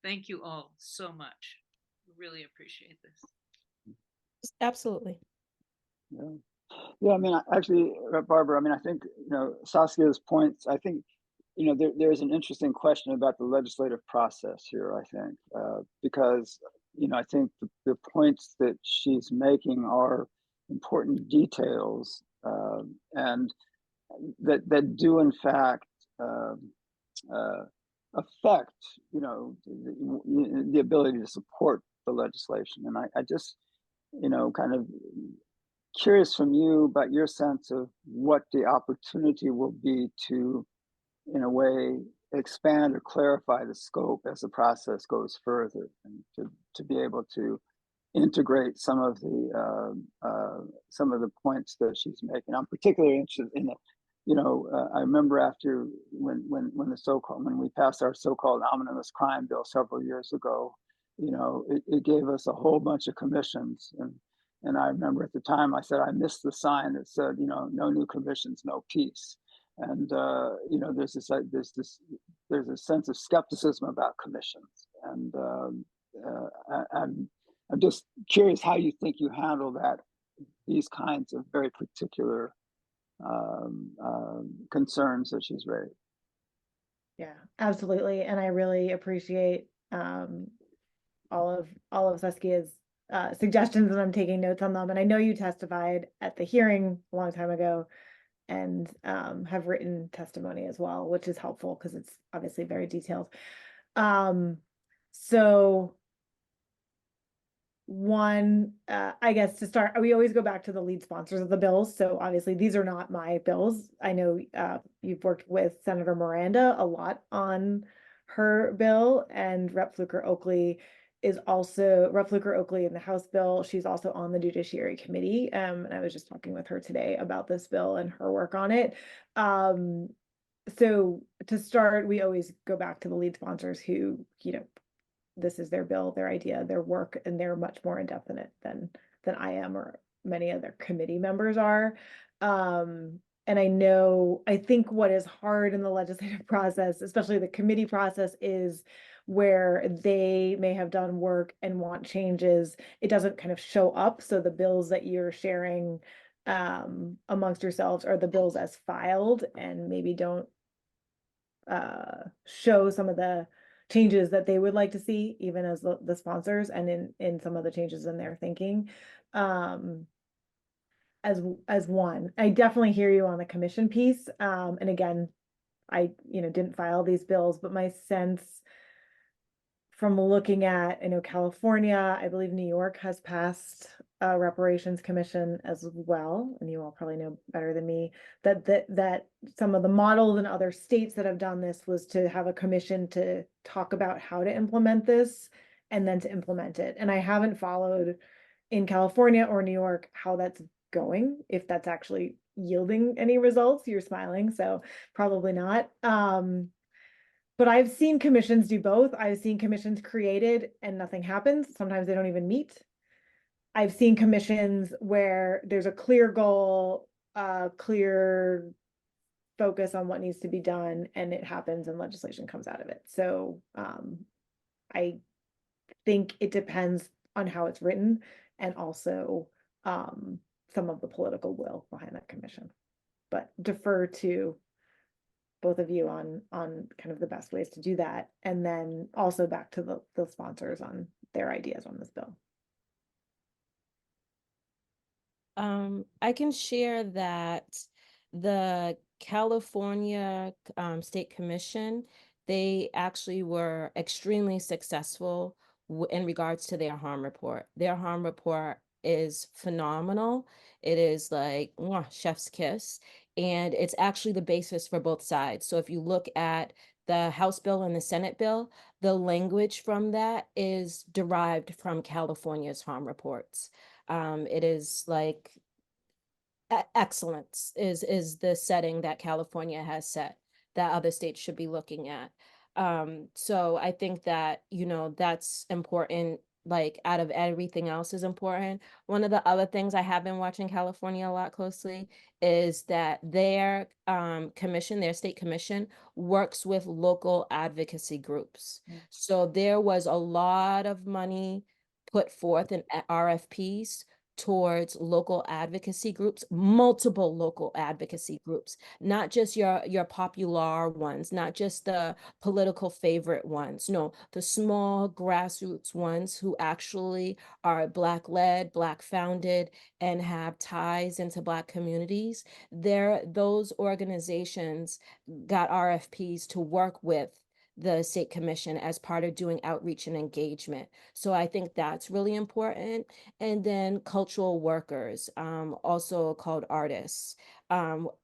thank you all so much. Really appreciate this. Absolutely. Yeah. Yeah, I mean, actually, Barbara, I mean, I think, Saskia's points, I think, there's an interesting question about the legislative process here, I think, because, I think the points that she's making are important details, and that do, in fact, affect, the ability to support the legislation. And I just, kind of curious from you about your sense of what the opportunity will be to, in a way, expand or clarify the scope as the process goes further, and to be able to integrate some of the points that she's making. I'm particularly interested in the, I remember after when we passed our so-called omnibus crime bill several years ago, it gave us a whole bunch of commissions, and I remember at the time I said I missed the sign that said, no new commissions, no peace. And there's a sense of skepticism about commissions, and I'm just curious how you think you handle these kinds of very particular concerns that she's raised. Yeah, absolutely. And I really appreciate all of Saskia's suggestions, and I'm taking notes on them. And I know you testified at the hearing a long time ago, and have written testimony as well, which is helpful because it's obviously very detailed. So one, I guess to start, we always go back to the lead sponsors of the bills. So obviously these are not my bills. I know you've worked with Senator Miranda a lot on her bill, and Rep. Fluker Oakley in the House bill. She's also on the Judiciary Committee. And I was just talking with her today about this bill and her work on it. so to start, we always go back to the lead sponsors who, this is their bill, their idea, their work, and they're much more in depth in it than I am or many other committee members are. And I think what is hard in the legislative process, especially the committee process, is where they may have done work and want changes. It doesn't kind of show up. So the bills that you're sharing amongst yourselves are the bills as filed and maybe don't show some of the changes that they would like to see, even as the sponsors, and in some of the changes in their thinking. As one, I definitely hear you on the commission piece. And again, I didn't file these bills, but my sense from looking at, I know California, I believe New York has passed a reparations commission as well, and you all probably know better than me that some of the models in other states that have done this was to have a commission to talk about how to implement this and then to implement it. And I haven't followed in California or New York how that's going, if that's actually yielding any results. You're smiling, so probably not. But I've seen commissions do both. I've seen commissions created and nothing happens. Sometimes they don't even meet. I've seen commissions where there's a clear goal, clear focus on what needs to be done, and it happens and legislation comes out of it. So I think it depends on how it's written and also some of the political will behind that commission. But defer to both of you on kind of the best ways to do that, and then also back to the sponsors on their ideas on this bill. I can share that the California State Commission, they actually were extremely successful in regards to their harm report. Their harm report is phenomenal. It is like mwah, chef's kiss, and it's actually the basis for both sides. So if you look at the House bill and the Senate bill, the language from that is derived from California's harm reports. It is like excellence is the setting that California has set that other states should be looking at. So I think that, that's important, like out of everything else is important. One of the other things I have been watching California a lot closely is that their commission, their state commission, works with local advocacy groups. So there was a lot of money put forth in RFPs towards local advocacy groups, multiple local advocacy groups, not just your popular ones, not just the political favorite ones. No, the small grassroots ones who actually are Black led, Black founded, and have ties into Black communities. Those organizations got RFPs to work with the state commission as part of doing outreach and engagement. So I think that's really important. And then cultural workers, also called artists,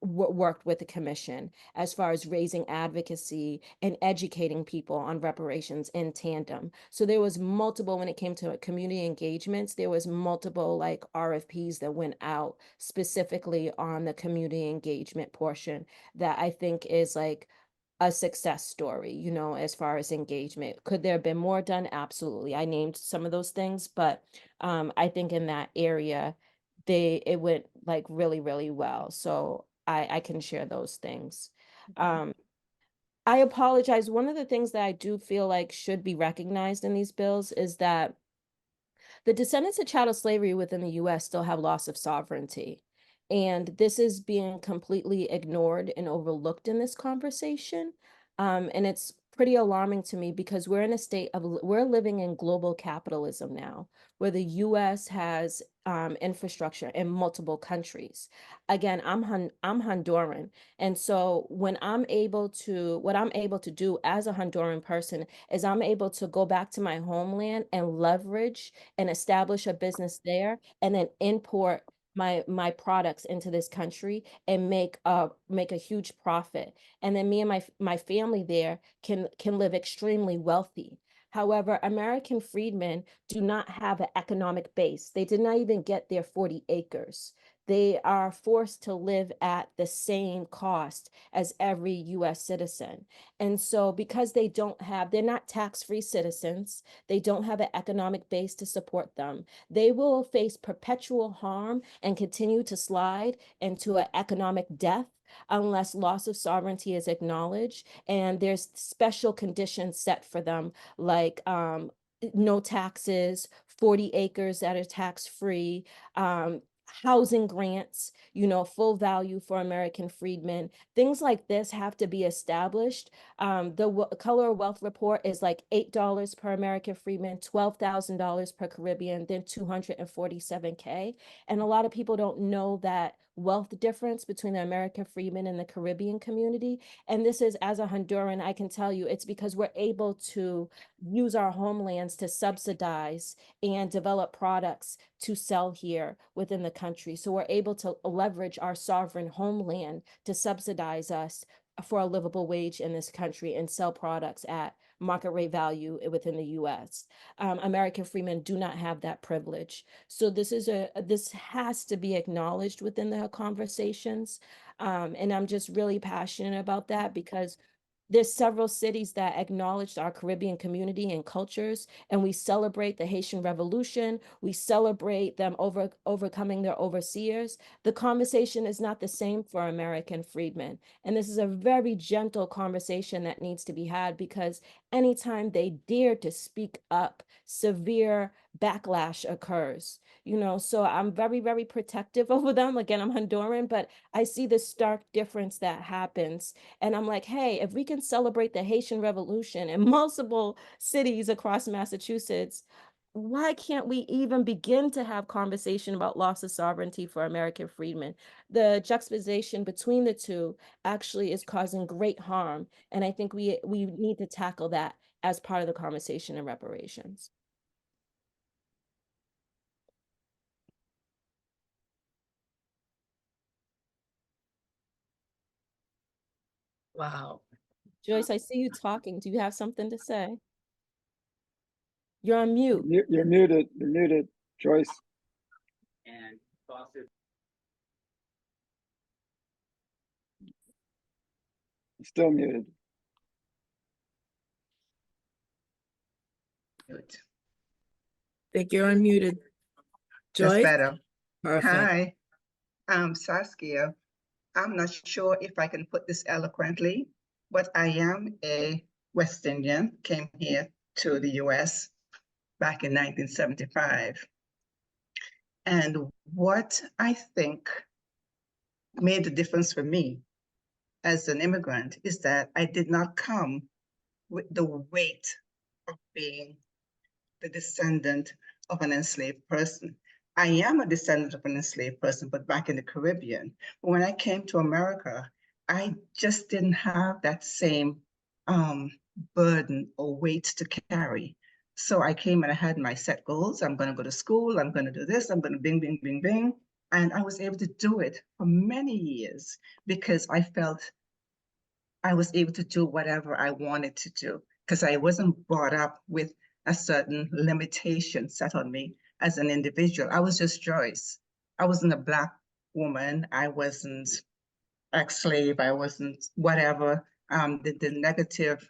worked with the commission as far as raising advocacy and educating people on reparations in tandem. So there was multiple, when it came to community engagements, there was multiple like RFPs that went out specifically on the community engagement portion that I think is like a success story, as far as engagement. Could there have been more done? Absolutely. I named some of those things, but I think in that area, it went like really, really well. So I can share those things. I apologize. One of the things that I do feel like should be recognized in these bills is that the descendants of chattel slavery within the US still have loss of sovereignty. And this is being completely ignored and overlooked in this conversation. And it's pretty alarming to me because we're in a state of, we're living in global capitalism now, where the US has infrastructure in multiple countries. Again, I'm Honduran. And so what I'm able to do as a Honduran person is I'm able to go back to my homeland and leverage and establish a business there and then import my products into this country and make a huge profit, and then me and my family there can live extremely wealthy. However, American freedmen do not have an economic base. They did not even get their 40 acres. they are forced to live at the same cost as every US citizen. And so because they're not tax-free citizens, they don't have an economic base to support them, they will face perpetual harm and continue to slide into an economic death unless loss of sovereignty is acknowledged and there's special conditions set for them, like no taxes, 40 acres that are tax-free, housing grants, full value for American freedmen. Things like this have to be established. The Color of Wealth report is like $8 per American freedman, $12,000 per Caribbean, then $247K. And a lot of people don't know that wealth difference between the American freedmen and the Caribbean community. And this is, as a Honduran, I can tell you, it's because we're able to use our homelands to subsidize and develop products to sell here within the country. So we're able to leverage our sovereign homeland to subsidize us for a livable wage in this country and sell products at market rate value within the US. American freemen do not have that privilege. So this has to be acknowledged within the conversations. And I'm just really passionate about that because there's several cities that acknowledged our Caribbean community and cultures, and we celebrate the Haitian Revolution. We celebrate them overcoming their overseers. The conversation is not the same for American freedmen. And this is a very gentle conversation that needs to be had because anytime they dare to speak up, severe backlash occurs. So I'm very, very protective over them. Again, I'm Honduran, but I see the stark difference that happens. And I'm like, hey, if we can celebrate the Haitian Revolution in multiple cities across Massachusetts, why can't we even begin to have conversation about loss of sovereignty for American freedmen? The juxtaposition between the two actually is causing great harm. And I think we need to tackle that as part of the conversation in reparations. Wow. Joyce, I see you talking. Do you have something to say? You're on mute. You're muted. You're muted, Joyce. And Foster. You're still muted. I think you're unmuted. That's Joyce? better. Perfect. Hi, I'm Saskia. I'm not sure if I can put this eloquently, but I am a West Indian, came here to the US back in 1975. And what I think made the difference for me as an immigrant is that I did not come with the weight of being the descendant of an enslaved person. I am a descendant of an enslaved person, but back in the Caribbean. But when I came to America, I just didn't have that same burden or weight to carry. So I came and I had my set goals. I'm going to go to school. I'm going to do this. I'm going to bing, bing, bing, bing. And I was able to do it for many years because I felt I was able to do whatever I wanted to do because I wasn't brought up with a certain limitation set on me as an individual. I was just Joyce. I wasn't a Black woman. I wasn't ex-slave. I wasn't whatever the negative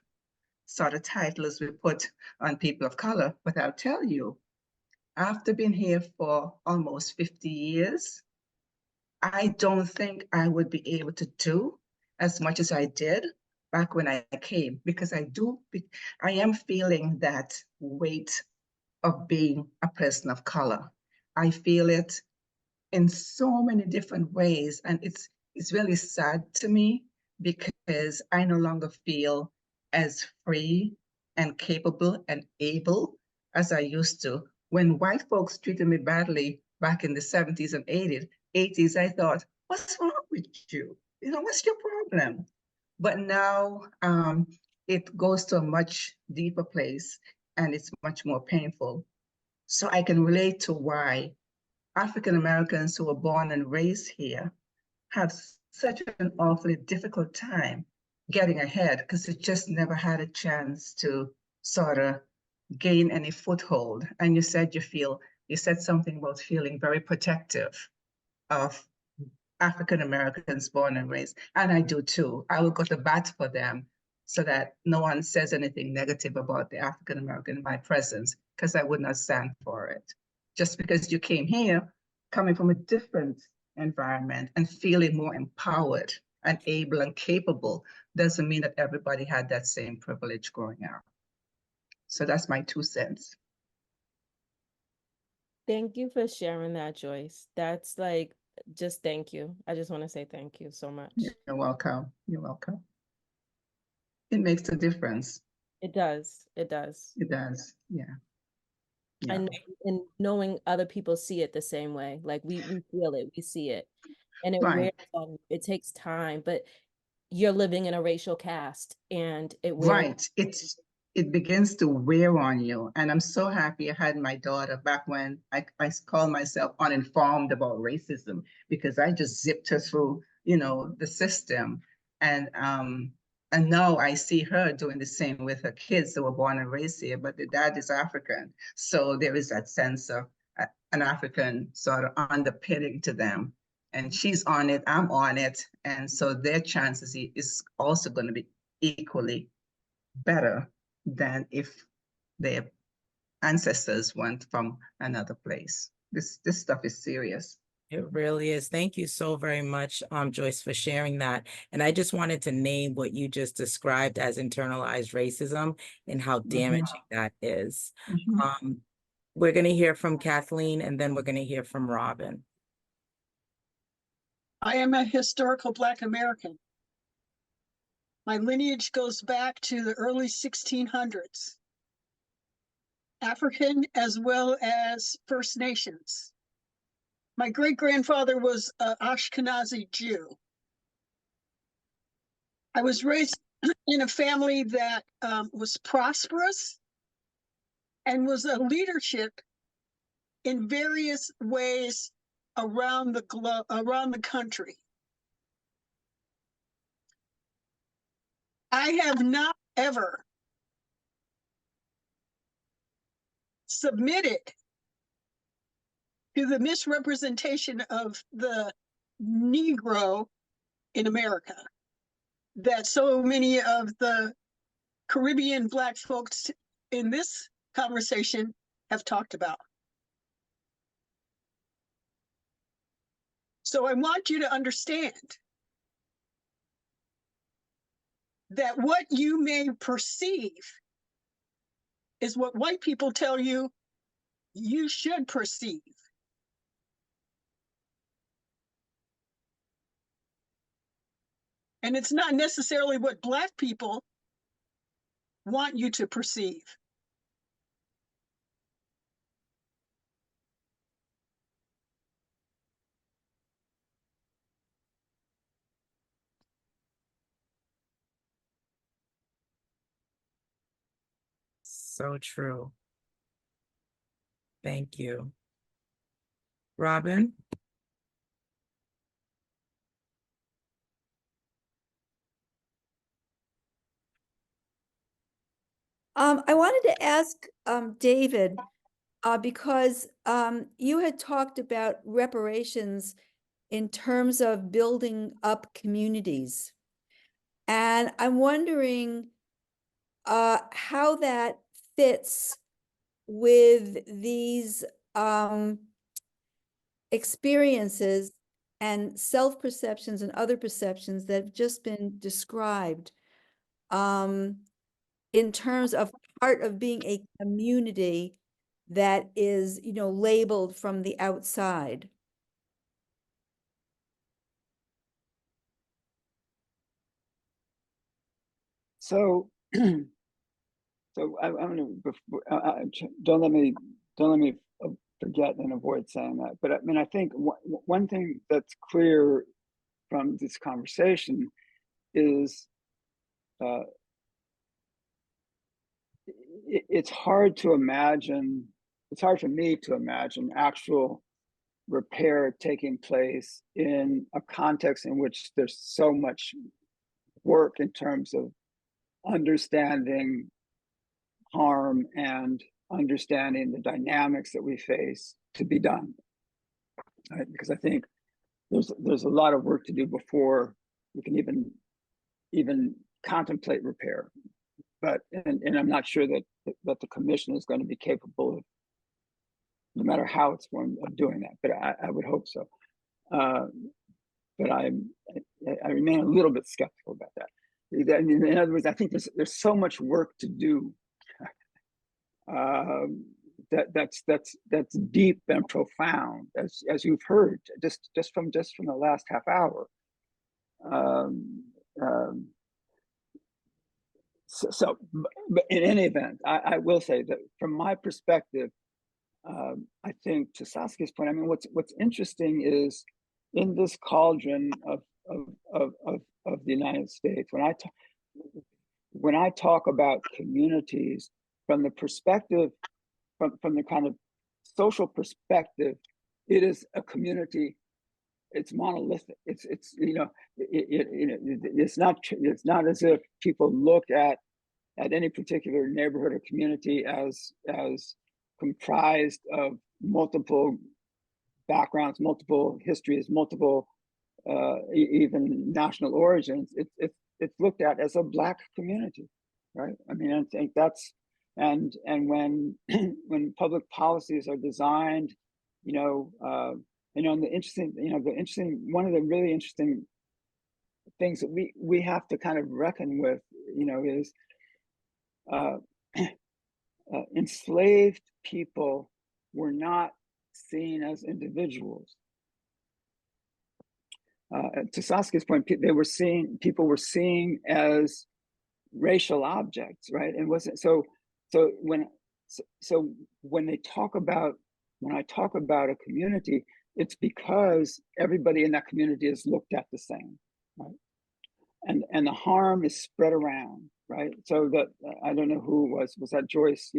sort of titles we put on people of color. But I'll tell you, after being here for almost 50 years, I don't think I would be able to do as much as I did back when I came because I am feeling that weight of being a person of color. I feel it in so many different ways, and it's really sad to me because I no longer feel as free and capable and able as I used to. When white folks treated me badly back in the 70s and 80s, I thought, what's wrong with you? What's your problem? But now it goes to a much deeper place and it's much more painful. So I can relate to why African Americans who were born and raised here have such an awfully difficult time getting ahead because they just never had a chance to sort of gain any foothold. And you said something about feeling very protective. of African Americans born and raised, and I do too. I will go to bat for them so that no one says anything negative about the African American in my presence, because I would not stand for it. Just because you came here coming from a different environment and feeling more empowered and able and capable doesn't mean that everybody had that same privilege growing up. So that's my 2 cents. Thank you for sharing that, Joyce. That's like, just thank you. I just want to say thank you so much. You're welcome. You're welcome. It makes a difference. It does. It does. It does. Yeah. Yeah. And knowing other people see it the same way, like we feel it, we see it, and it wears Right. on you. It takes time, but you're living in a racial caste, and it wears. Right. It begins to wear on you. And I'm so happy I had my daughter back when I called myself uninformed about racism, because I just zipped her through, the system. And now I see her doing the same with her kids that were born and raised here, but the dad is African. So there is that sense of an African sort of underpinning to them. And she's on it, I'm on it. And so their chances is also going to be equally better than if their ancestors went from another place. This stuff is serious. It really is. Thank you so very much, Joyce, for sharing that. And I just wanted to name what you just described as internalized racism and how damaging that is. We're going to hear from Kathleen, and then we're going to hear from Robin. I am a historical Black American. My lineage goes back to the early 1600s, African as well as First Nations. My great-grandfather was an Ashkenazi Jew. I was raised in a family that was prosperous and was a leadership in various ways around the globe, around the country. I have not ever submitted to the misrepresentation of the Negro in America that so many of the Caribbean Black folks in this conversation have talked about. So I want you to understand that what you may perceive is what white people tell you you should perceive. And it's not necessarily what Black people want you to perceive. So true. Thank you. Robin? I wanted to ask David, because you had talked about reparations in terms of building up communities. And I'm wondering how that fits with these experiences and self-perceptions and other perceptions that have just been described in terms of part of being a community that is, labeled from the outside. So, so I'm going to don't let me forget and avoid saying that. But I mean, I think one thing that's clear from this conversation is it's hard to imagine. It's hard for me to imagine actual repair taking place in a context in which there's so much work in terms of understanding harm and understanding the dynamics that we face to be done. Right? Because I think there's a lot of work to do before we can even contemplate repair. But and I'm not sure that the commission is going to be capable of, no matter how it's formed, of doing that. But I would hope so. But I remain a little bit skeptical about that. In other words, I think there's so much work to do. That's deep and profound, as you've heard just from the last half hour. But in any event, I will say that from my perspective, I think, to Saskia's point, I mean, what's interesting is in this cauldron of the United States, when I talk about communities from the perspective, from the kind of social perspective, it is a community. It's monolithic. It's it's not as if people look at any particular neighborhood or community as comprised of multiple backgrounds, multiple histories, multiple even national origins. It's looked at as a Black community, right? I mean, I think that's and when when public policies are designed, the interesting, one of the really interesting things that we have to kind of reckon with, is enslaved people were not seen as individuals. To Saskia's point, people were seen as racial objects, right? And wasn't so when they talk about, when I talk about a community, it's because everybody in that community is looked at the same, right? And the harm is spread around, right? So that I don't know who was that Joyce,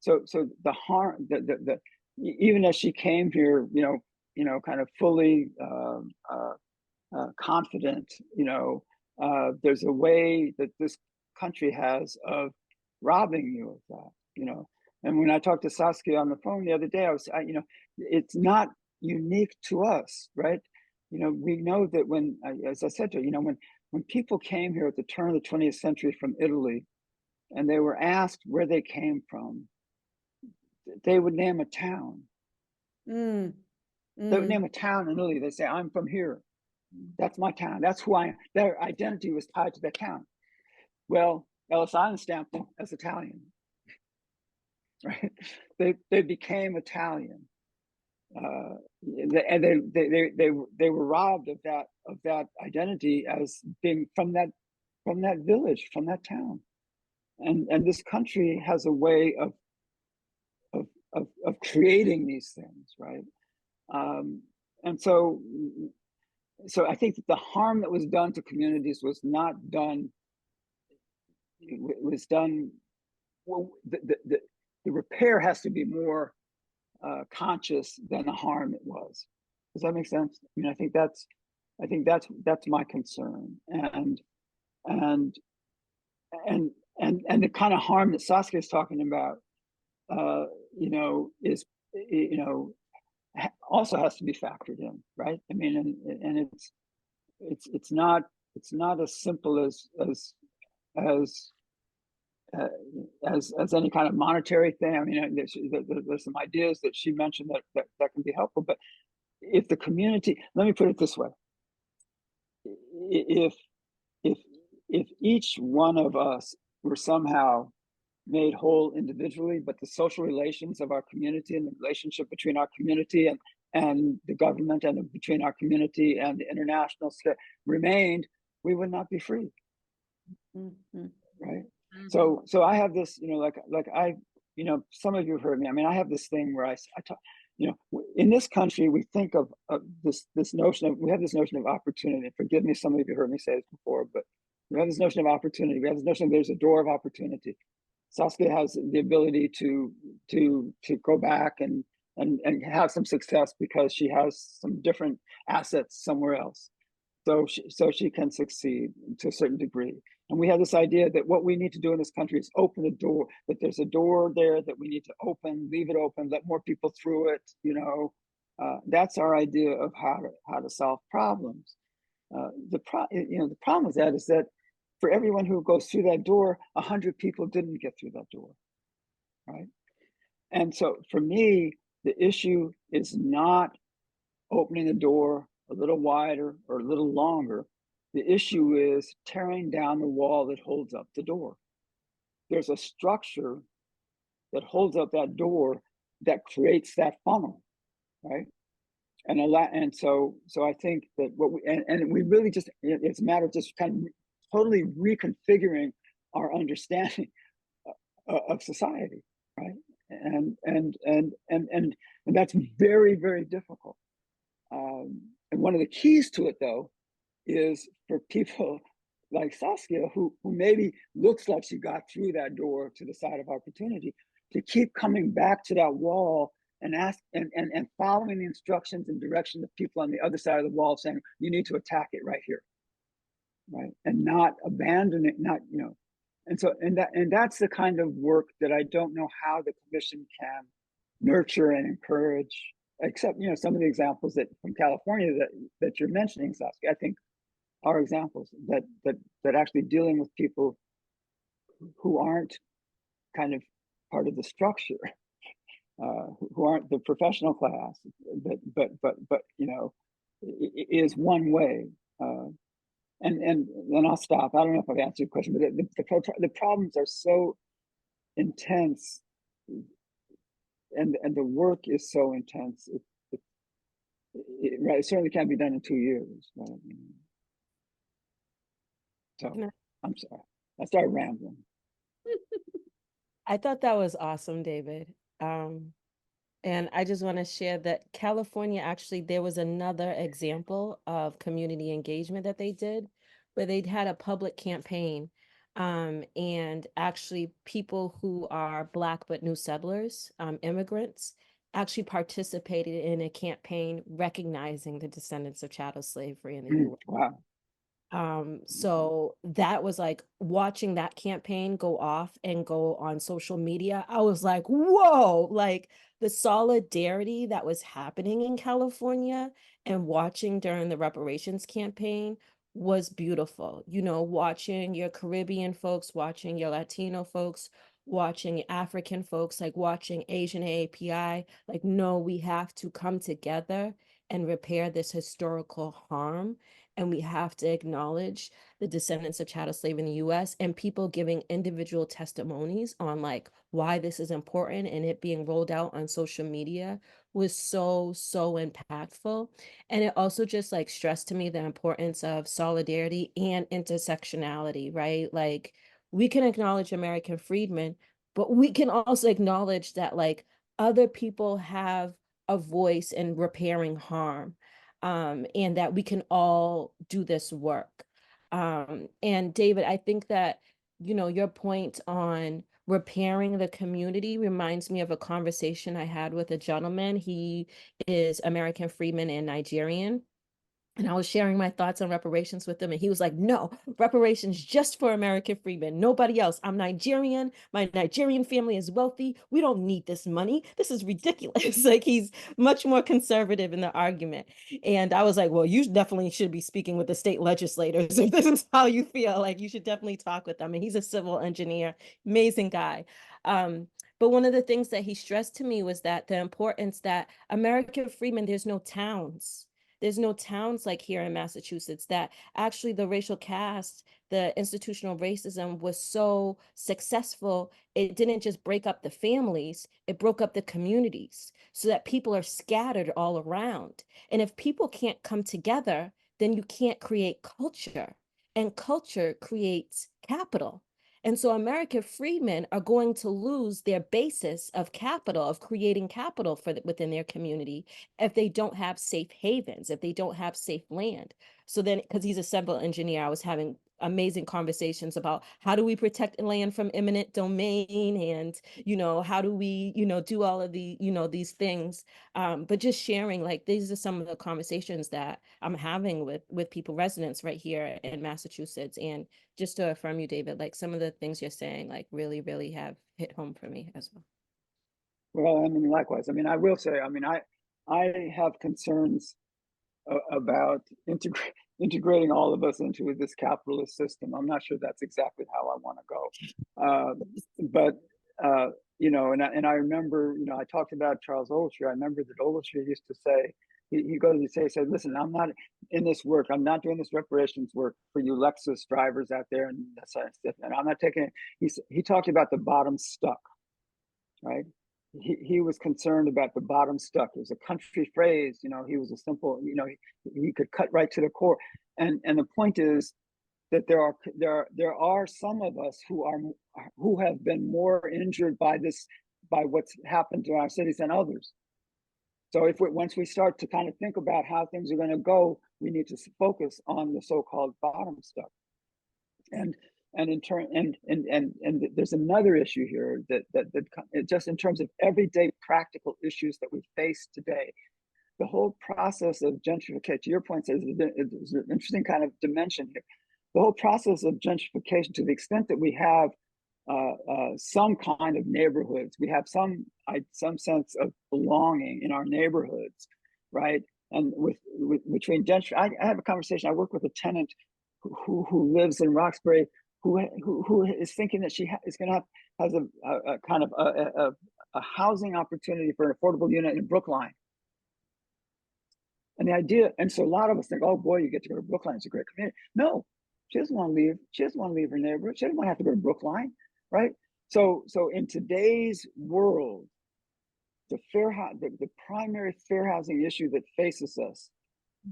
so the harm, the even as she came here, kind of fully confident, there's a way that this country has of robbing you of that, And when I talked to Saskia on the phone the other day, it's not unique to us, right? We know that when, as I said to her, when people came here at the turn of the 20th century from Italy, and they were asked where they came from, they would name a town. They would name a town in Italy. They say, "I'm from here. That's my town. That's who I am." Their identity was tied to that town. Well, Ellis Island stamped them as Italian, right? They became Italian, and they were robbed of that identity as being from that village, from that town. And this country has a way of creating these things, right? And so I think that the harm that was done to communities was not done. It was done. Well, the repair has to be more conscious than the harm it was. Does that make sense? I mean, I think that's my concern, and the kind of harm that Saskia is talking about, is, also has to be factored in, right? I mean, and it's not as simple as any kind of monetary thing. I mean, there's some ideas that she mentioned that can be helpful, but if the community, let me put it this way, if each one of us were somehow made whole individually, but the social relations of our community and the relationship between our community and the government and between our community and the international scale remained, we would not be free. Mm-hmm. Right? Mm-hmm. So I have this, some of you have heard me. I mean, I have this thing where I talk, in this country, we think of this notion of, we have this notion of opportunity. Forgive me, some of you heard me say this before, but we have this notion of opportunity. We have this notion of there's a door of opportunity. Saskia has the ability to go back and have some success because she has some different assets somewhere else. So she can succeed to a certain degree. And we have this idea that what we need to do in this country is open the door, that there's a door there that we need to open, leave it open, let more people through it, That's our idea of how to solve problems. The problem with that is that for everyone who goes through that door, 100 people didn't get through that door, right? And so for me, the issue is not opening the door a little wider or a little longer. The issue is tearing down the wall that holds up the door. There's a structure that holds up that door that creates that funnel, right? And so I think that and we really just, it's a matter of just kind of totally reconfiguring our understanding of society, right? And that's very, very difficult. And one of the keys to it, though, is for people like Saskia, who maybe looks like she got through that door to the side of opportunity, to keep coming back to that wall and ask and following the instructions and direction of people on the other side of the wall, saying, you need to attack it right here, right? And not abandon it, not, you know. And so, and that's the kind of work that I don't know how the commission can nurture and encourage, except, you know, some of the examples that from California that you're mentioning, Saskia, I think are examples that actually dealing with people who aren't kind of part of the structure, who aren't the professional class, but you know, is one way. And then I'll stop. I don't know if I've answered your question, but the problems are so intense, and the work is so intense. Right, it certainly can't be done in 2 years. Right? So I'm sorry, I started rambling. I thought that was awesome, David. And I just want to share that California, actually, there was another example of community engagement that they did, where they'd had a public campaign. And actually people who are Black but new settlers, immigrants, actually participated in a campaign recognizing the descendants of chattel slavery in the U.S. Wow. So that was like watching that campaign go off and go on social media. I was like, whoa, like the solidarity that was happening in California and watching during the reparations campaign was beautiful. You know, watching your Caribbean folks, watching your Latino folks, watching African folks, like watching Asian AAPI, like, no, we have to come together and repair this historical harm. And we have to acknowledge the descendants of chattel slave in the US, and people giving individual testimonies on like why this is important, and it being rolled out on social media was so impactful. And it also just like stressed to me the importance of solidarity and intersectionality, right? Like we can acknowledge American freedmen, but we can also acknowledge that like other people have a voice in repairing harm. And that we can all do this work. And David, I think that, you know, your point on repairing the community reminds me of a conversation I had with a gentleman. He is American freedman and Nigerian. And I was sharing my thoughts on reparations with him, and he was like, no, reparations just for American freedmen, nobody else. I'm Nigerian. My Nigerian family is wealthy. We don't need this money. This is ridiculous. Like he's much more conservative in the argument. And I was like, well, you definitely should be speaking with the state legislators if this is how you feel. Like you should definitely talk with them. And he's a civil engineer, amazing guy. But one of the things that he stressed to me was that the importance that American freedmen, there's no towns. There's no towns like here in Massachusetts, that actually the racial caste, the institutional racism was so successful. It didn't just break up the families, it broke up the communities so that people are scattered all around. And if people can't come together, then you can't create culture, and culture creates capital. And so American freedmen are going to lose their basis of capital, of creating capital for within their community, if they don't have safe havens, if they don't have safe land. So then, because he's a civil engineer, I was having amazing conversations about how do we protect land from eminent domain, and, you know, how do we, you know, do all of the, you know, these things. But just sharing, like, these are some of the conversations that I'm having with people, residents right here in Massachusetts. And just to affirm you, David, like some of the things you're saying, like really have hit home for me as well. Well, I mean, likewise. I mean, I will say, I mean, I have concerns about integrating all of us into this capitalist system. I'm not sure that's exactly how I want to go. But you know, and I remember, you know, I talked about Charles Ogletree. I remember that Ogletree used to say, he goes to say, listen, I'm not in this work. I'm not doing this reparations work for you Lexus drivers out there and that sort of stuff. And I'm not taking it. He talked about the bottom stuck, right? He was concerned about the bottom stuck. It was a country phrase, you know, he was a simple, you know, he could cut right to the core. And the point is that there are some of us who have been more injured by this, by what's happened to our cities than others. So once we start to kind of think about how things are going to go, we need to focus on the so-called bottom stuff. And in turn, and there's another issue here that just in terms of everyday practical issues that we face today, the whole process of gentrification, to your point, there's an interesting kind of dimension here. The whole process of gentrification, to the extent that we have some kind of neighborhoods, we have some sense of belonging in our neighborhoods, right? And between I have a conversation. I work with a tenant who lives in Roxbury, who is thinking that she is going to has a kind of a housing opportunity for an affordable unit in Brookline. And the idea, and so a lot of us think, oh boy, you get to go to Brookline, it's a great community. No, she doesn't want to leave. She doesn't want to leave her neighborhood. She doesn't want to have to go to Brookline, right? So in today's world, the primary fair housing issue that faces us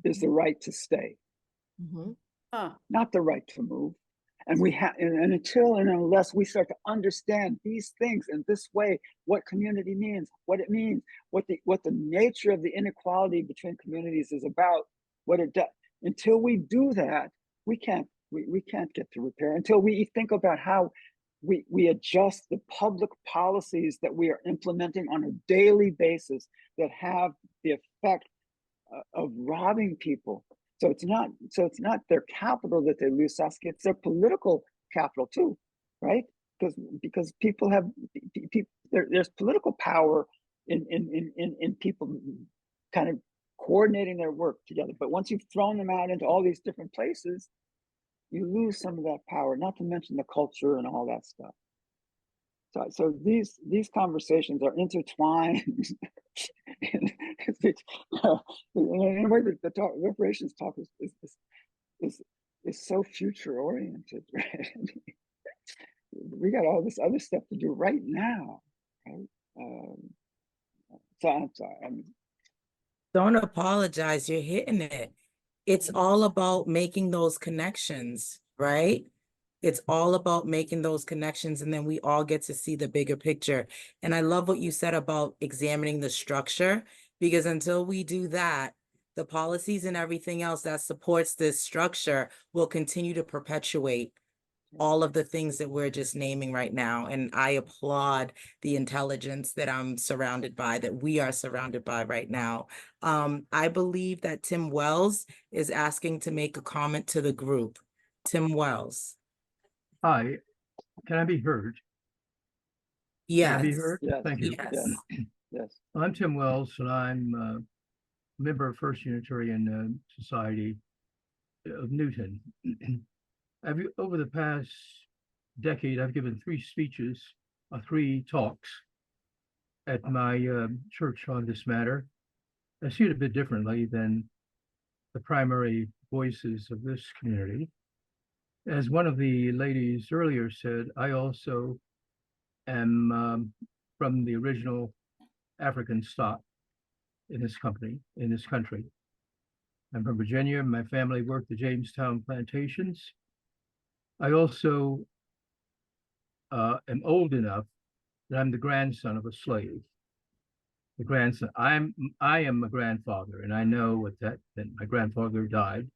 is the right to stay, not the right to move. And we have, and until and unless we start to understand these things in this way, what community means, what it means, what the nature of the inequality between communities is about, what it does. Until we do that, we can't get to repair. Until we think about how we adjust the public policies that we are implementing on a daily basis that have the effect of robbing people. So it's not their capital that they lose, Saskia. It's their political capital too, right? Because people have there's political power in people kind of coordinating their work together. But once you've thrown them out into all these different places, you lose some of that power. Not to mention the culture and all that stuff. So these conversations are intertwined in a way that the reparations talk is so future oriented, right? We got all this other stuff to do right now, right? So I'm sorry. Don't apologize. You're hitting it. It's all about making those connections, right? It's all about making those connections, and then we all get to see the bigger picture. And I love what you said about examining the structure, because until we do that, the policies and everything else that supports this structure will continue to perpetuate all of the things that we're just naming right now. And I applaud the intelligence that I'm surrounded by, that we are surrounded by right now. I believe that Tim Wells is asking to make a comment to the group. Tim Wells. Hi, can I be heard? Can I be Yes. heard? Yes. Thank you. Yes. Yes. I'm Tim Wells, and I'm a member of First Unitarian Society of Newton. Over the past decade, I've given 3 speeches, 3 talks at my church on this matter. I see it a bit differently than the primary voices of this community. As one of the ladies earlier said, I also am from the original African stock in this country. I'm from Virginia. My family worked the Jamestown plantations. I also am old enough that I'm the grandson of a slave. The grandson. I am a grandfather, and I know what that my grandfather died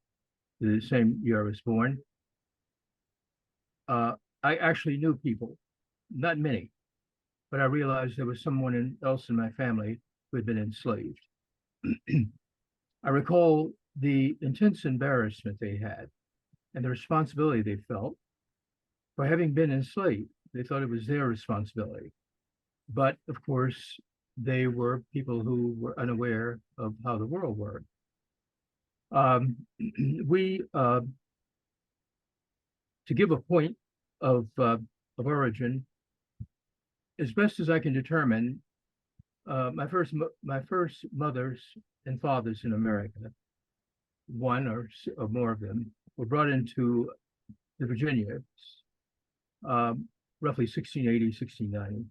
the same year I was born. I actually knew people, not many, but I realized there was someone else in my family who had been enslaved. I recall the intense embarrassment they had and the responsibility they felt for having been enslaved. They thought it was their responsibility. But of course, they were people who were unaware of how the world worked. We, to give a point of origin, as best as I can determine, my first mothers and fathers in America, one or more of them, were brought into the Virginia, roughly 1680, 1690.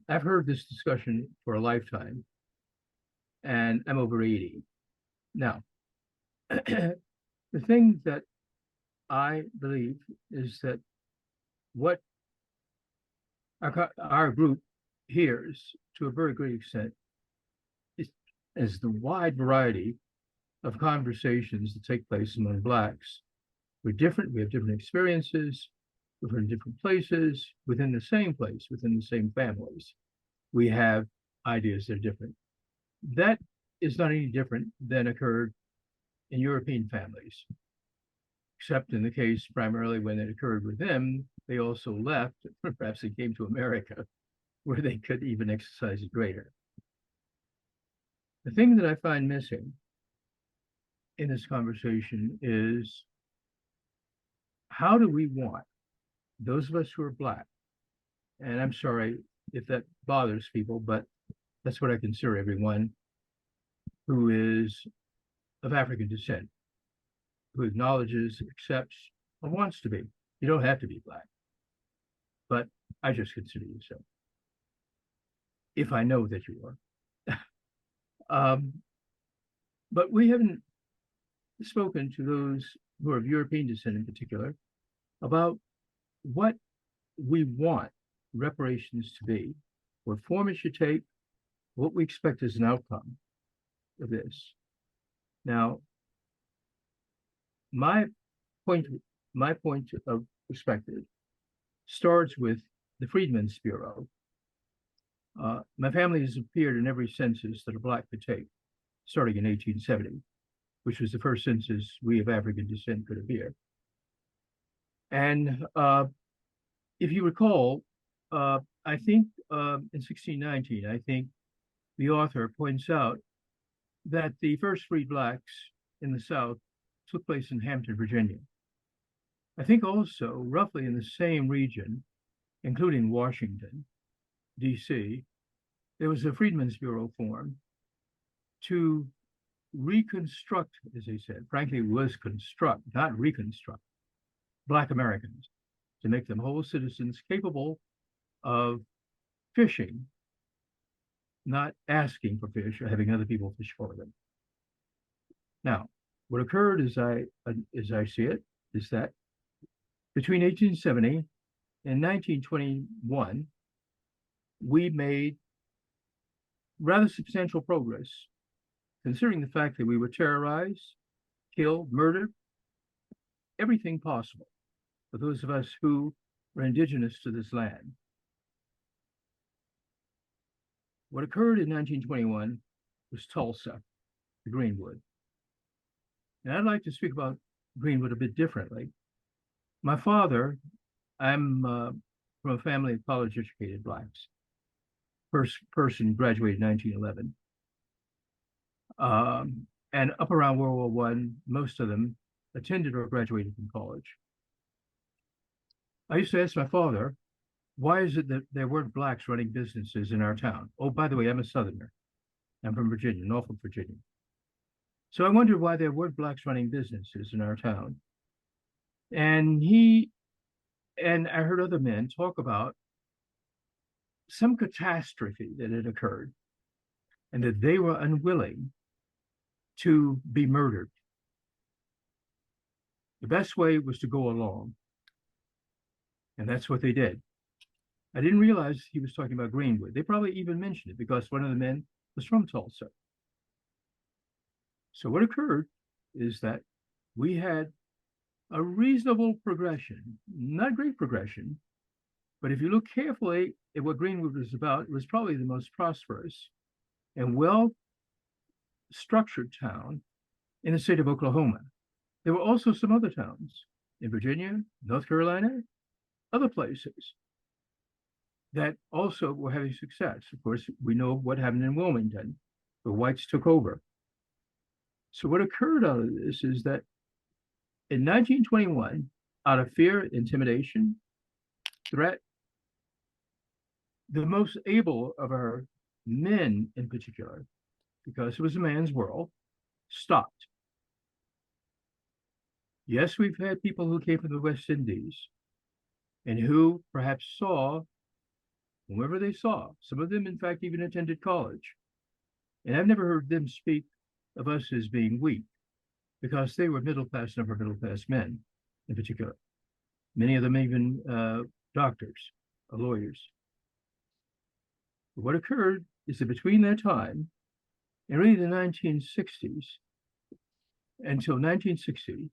I've heard this discussion for a lifetime, and I'm over 80. Now, the thing that I believe is that what our group hears to a very great extent is the wide variety of conversations that take place among Blacks. We're different, we have different experiences, we're from different places, within the same place, within the same families. We have ideas that are different. That is not any different than occurred in European families, except in the case primarily when it occurred with them, they also left, perhaps they came to America, where they could even exercise it greater. The thing that I find missing in this conversation is, how do we want those of us who are Black, and I'm sorry if that bothers people, but that's what I consider everyone who is of African descent, who acknowledges, accepts, or wants to be. You don't have to be Black, but I just consider you so, if I know that you are. But we haven't spoken to those who are of European descent in particular about what we want reparations to be, what form it should take, what we expect as an outcome of this. Now, my point of perspective starts with the Freedmen's Bureau. My family has appeared in every census that a Black could take, starting in 1870, which was the first census we of African descent could appear. And if you recall, I think in 1619, I think the author points out that the first freed Blacks in the South took place in Hampton, Virginia. I think also roughly in the same region, including Washington, D.C., there was a Freedmen's Bureau formed to reconstruct, as they said, frankly, was construct, not reconstruct, Black Americans, to make them whole citizens capable of fishing, not asking for fish or having other people fish for them. Now, what occurred as I see it is that between 1870 and 1921, we made rather substantial progress, considering the fact that we were terrorized, killed, murdered, everything possible for those of us who were indigenous to this land. What occurred in 1921 was Tulsa, the Greenwood. And I'd like to speak about Greenwood a bit differently. My father, I'm from a family of college-educated Blacks. First person graduated in 1911. And up around World War I, most of them attended or graduated from college. I used to ask my father, why is it that there weren't Blacks running businesses in our town? Oh, by the way, I'm a Southerner. I'm from Virginia, Norfolk, Virginia. So I wondered why there weren't Blacks running businesses in our town. And I heard other men talk about some catastrophe that had occurred and that they were unwilling to be murdered. The best way was to go along. And that's what they did. I didn't realize he was talking about Greenwood. They probably even mentioned it because one of the men was from Tulsa. So what occurred is that we had a reasonable progression, not great progression, but if you look carefully at what Greenwood was about, it was probably the most prosperous and well-structured town in the state of Oklahoma. There were also some other towns in Virginia, North Carolina, other places. that also were having success. Of course, we know what happened in Wilmington. The whites took over. So what occurred out of this is that in 1921, out of fear, intimidation, threat, the most able of our men in particular, because it was a man's world, stopped. Yes, we've had people who came from the West Indies and who perhaps saw whomever they saw. Some of them, in fact, even attended college. And I've never heard them speak of us as being weak because they were middle class and upper middle class men in particular. Many of them even doctors, lawyers. But what occurred is that between that time and really the 1960s until 1960,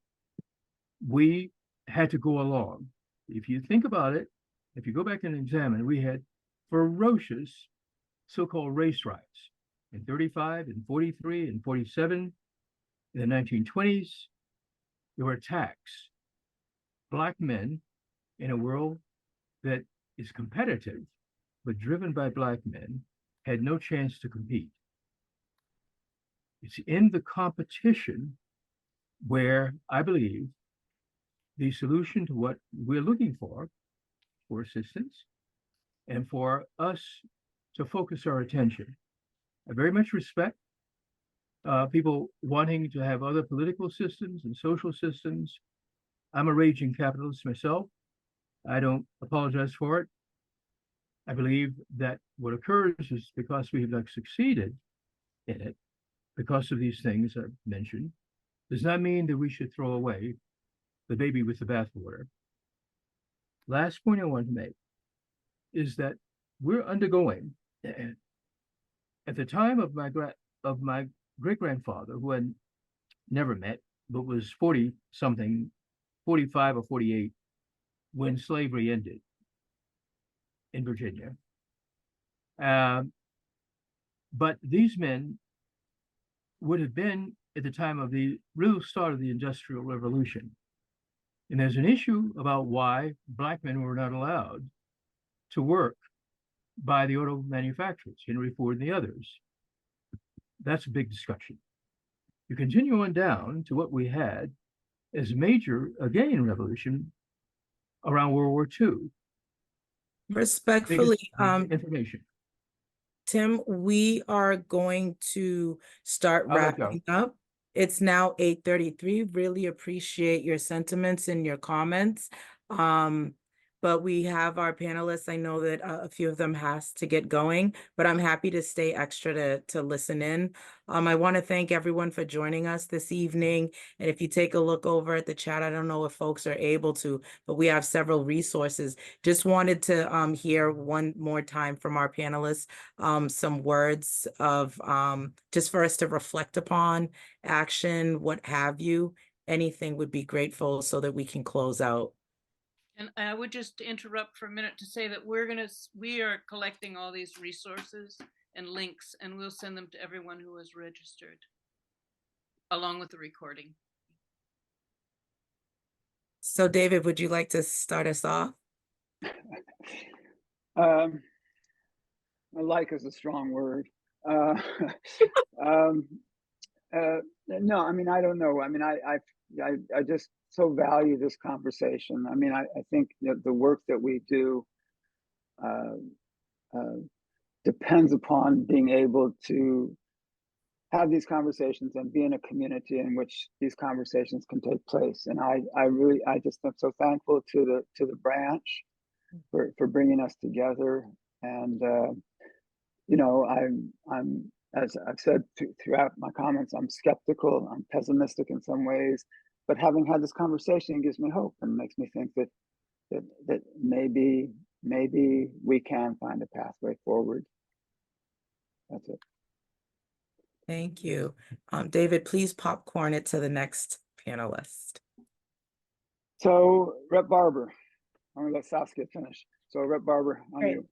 we had to go along. If you think about it, if you go back and examine, we had ferocious so-called race riots in 35 and 43 and 47. In the 1920s, there were attacks. Black men in a world that is competitive, but driven by Black men, had no chance to compete. It's in the competition where I believe the solution to what we're looking for assistance, and for us to focus our attention. I very much respect people wanting to have other political systems and social systems. I'm a raging capitalist myself. I don't apologize for it. I believe that what occurs is because we have not succeeded in it, because of these things I've mentioned, does not mean that we should throw away the baby with the bathwater. Last point I want to make is that we're undergoing, at the time of my great-grandfather, who I never met, but was 40 something, 45 or 48, when slavery ended in Virginia. But these men would have been at the time of the real start of the Industrial Revolution. And there's an issue about why Black men were not allowed to work by the auto manufacturers, Henry Ford and the others. That's a big discussion. You continue on down to what we had as a major, again, revolution around World War II. Respectfully, Information. Tim, we are going to start I'll let go. wrapping up. It's now 8:33. Really appreciate your sentiments and your comments. But we have our panelists. I know that a few of them has to get going, but I'm happy to stay extra to listen in. I want to thank everyone for joining us this evening. And if you take a look over at the chat, I don't know if folks are able to, but we have several resources. Just wanted to hear one more time from our panelists, some words of just for us to reflect upon, action, what have you. Anything would be grateful so that we can close out. And I would just interrupt for a minute to say that we are collecting all these resources and links, and we'll send them to everyone who is registered, along with the recording. So David, would you like to start us off? Like is a strong word. No, I mean, I don't know. I mean, I just so value this conversation. I mean, I think that the work that we do depends upon being able to have these conversations and be in a community in which these conversations can take place. And I just am so thankful to the branch for bringing us together. And you know, I'm as I've said throughout my comments, I'm skeptical, I'm pessimistic in some ways, but having had this conversation gives me hope and makes me think that maybe we can find a pathway forward. That's it. Thank you. David, please popcorn it to the next panelist. So Rep Barber, I'm gonna let Saskia finish. So Rep Barber, on Great. you.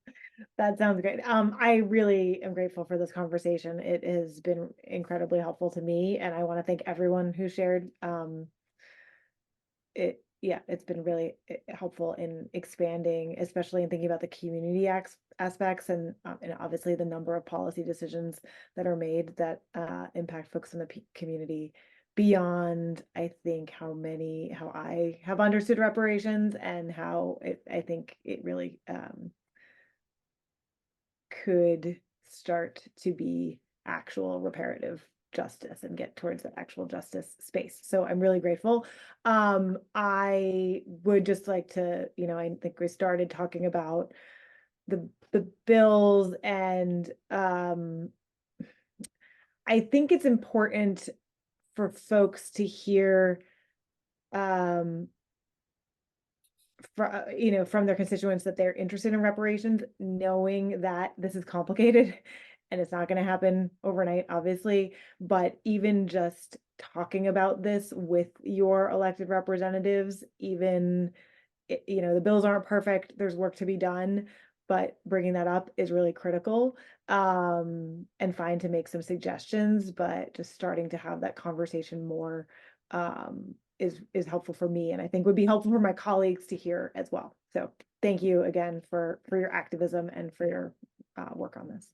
That sounds great. I really am grateful for this conversation. It has been incredibly helpful to me, and I want to thank everyone who shared. yeah, it's been really helpful in expanding, especially in thinking about the community aspects and obviously the number of policy decisions that are made that impact folks in the community beyond, I think, how I have understood reparations and how I think it really could start to be actual reparative justice and get towards that actual justice space. So I'm really grateful. I would just like to, I think we started talking about the bills, and I think it's important for folks to hear from their constituents that they're interested in reparations, knowing that this is complicated and it's not going to happen overnight, obviously, but even just talking about this with your elected representatives, even, the bills aren't perfect, there's work to be done, but bringing that up is really critical, and fine to make some suggestions, but just starting to have that conversation more, is helpful for me, and I think would be helpful for my colleagues to hear as well. So thank you again for your activism and for your work on this.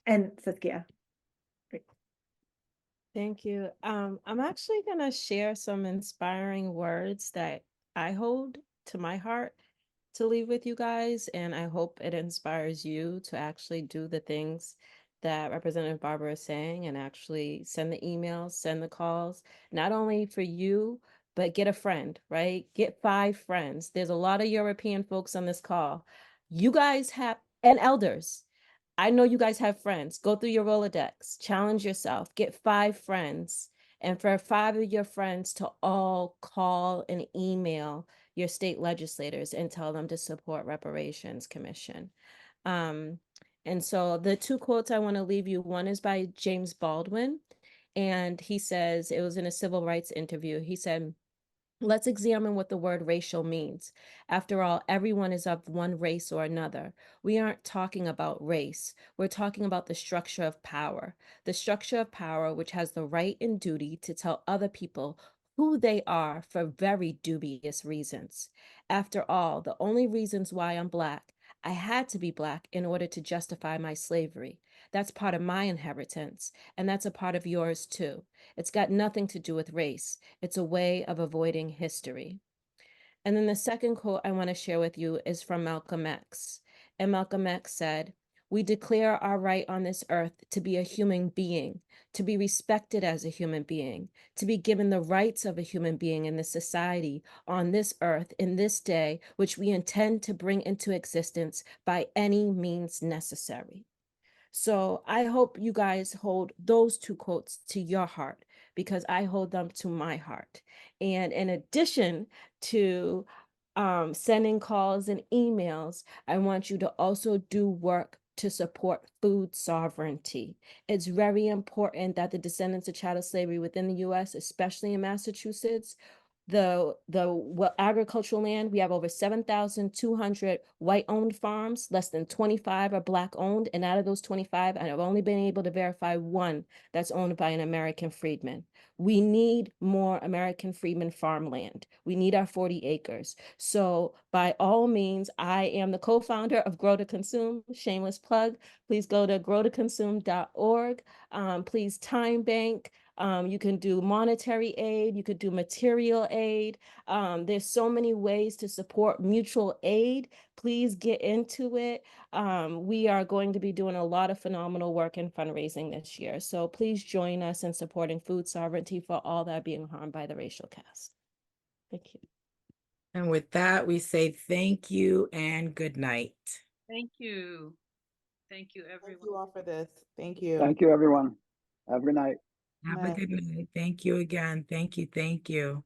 And Saskia. Great. Thank you. I'm actually going to share some inspiring words that I hold to my heart to leave with you guys, and I hope it inspires you to actually do the things that Representative Barbara is saying and actually send the emails, send the calls, not only for you, but get a friend, right? Get 5 friends. There's a lot of European folks on this call. You guys have, and elders. I know you guys have friends. Go through your Rolodex, challenge yourself, get 5 friends, and for 5 of your friends to all call and email your state legislators and tell them to support Reparations Commission. And so the 2 quotes I want to leave you, one is by James Baldwin, and he says, it was in a civil rights interview. He said, "Let's examine what the word racial means. After all, everyone is of one race or another. We aren't talking about race. We're talking about the structure of power. The structure of power which has the right and duty to tell other people who they are for very dubious reasons. After all, the only reasons why I'm Black, I had to be Black in order to justify my slavery. That's part of my inheritance, and that's a part of yours too. It's got nothing to do with race. It's a way of avoiding history." And then the second quote I want to share with you is from Malcolm X. And Malcolm X said, "We declare our right on this earth to be a human being, to be respected as a human being, to be given the rights of a human being in this society, on this earth, in this day, which we intend to bring into existence by any means necessary." So I hope you guys hold those 2 quotes to your heart, because I hold them to my heart. And in addition to sending calls and emails, I want you to also do work to support food sovereignty. It's very important that the descendants of chattel slavery within the U.S., especially in Massachusetts, the agricultural land, we have over 7,200 white-owned farms, less than 25 are Black-owned, and out of those 25, I have only been able to verify 1 that's owned by an American freedman. We need more American freedman farmland. We need our 40 acres. So by all means, I am the co-founder of Grow to Consume, shameless plug. Please go to growtoconsume.org. Please time bank. You can do monetary aid, you could do material aid. There's so many ways to support mutual aid. Please get into it. We are going to be doing a lot of phenomenal work in fundraising this year. So please join us in supporting food sovereignty for all that are being harmed by the racial caste. Thank you. And with that, we say thank you and good night. Thank you. Thank you, everyone. Thank you all for this. Thank you. Thank you, everyone. Have a good night. Have a Bye. good night. Thank you again. Thank you. Thank you.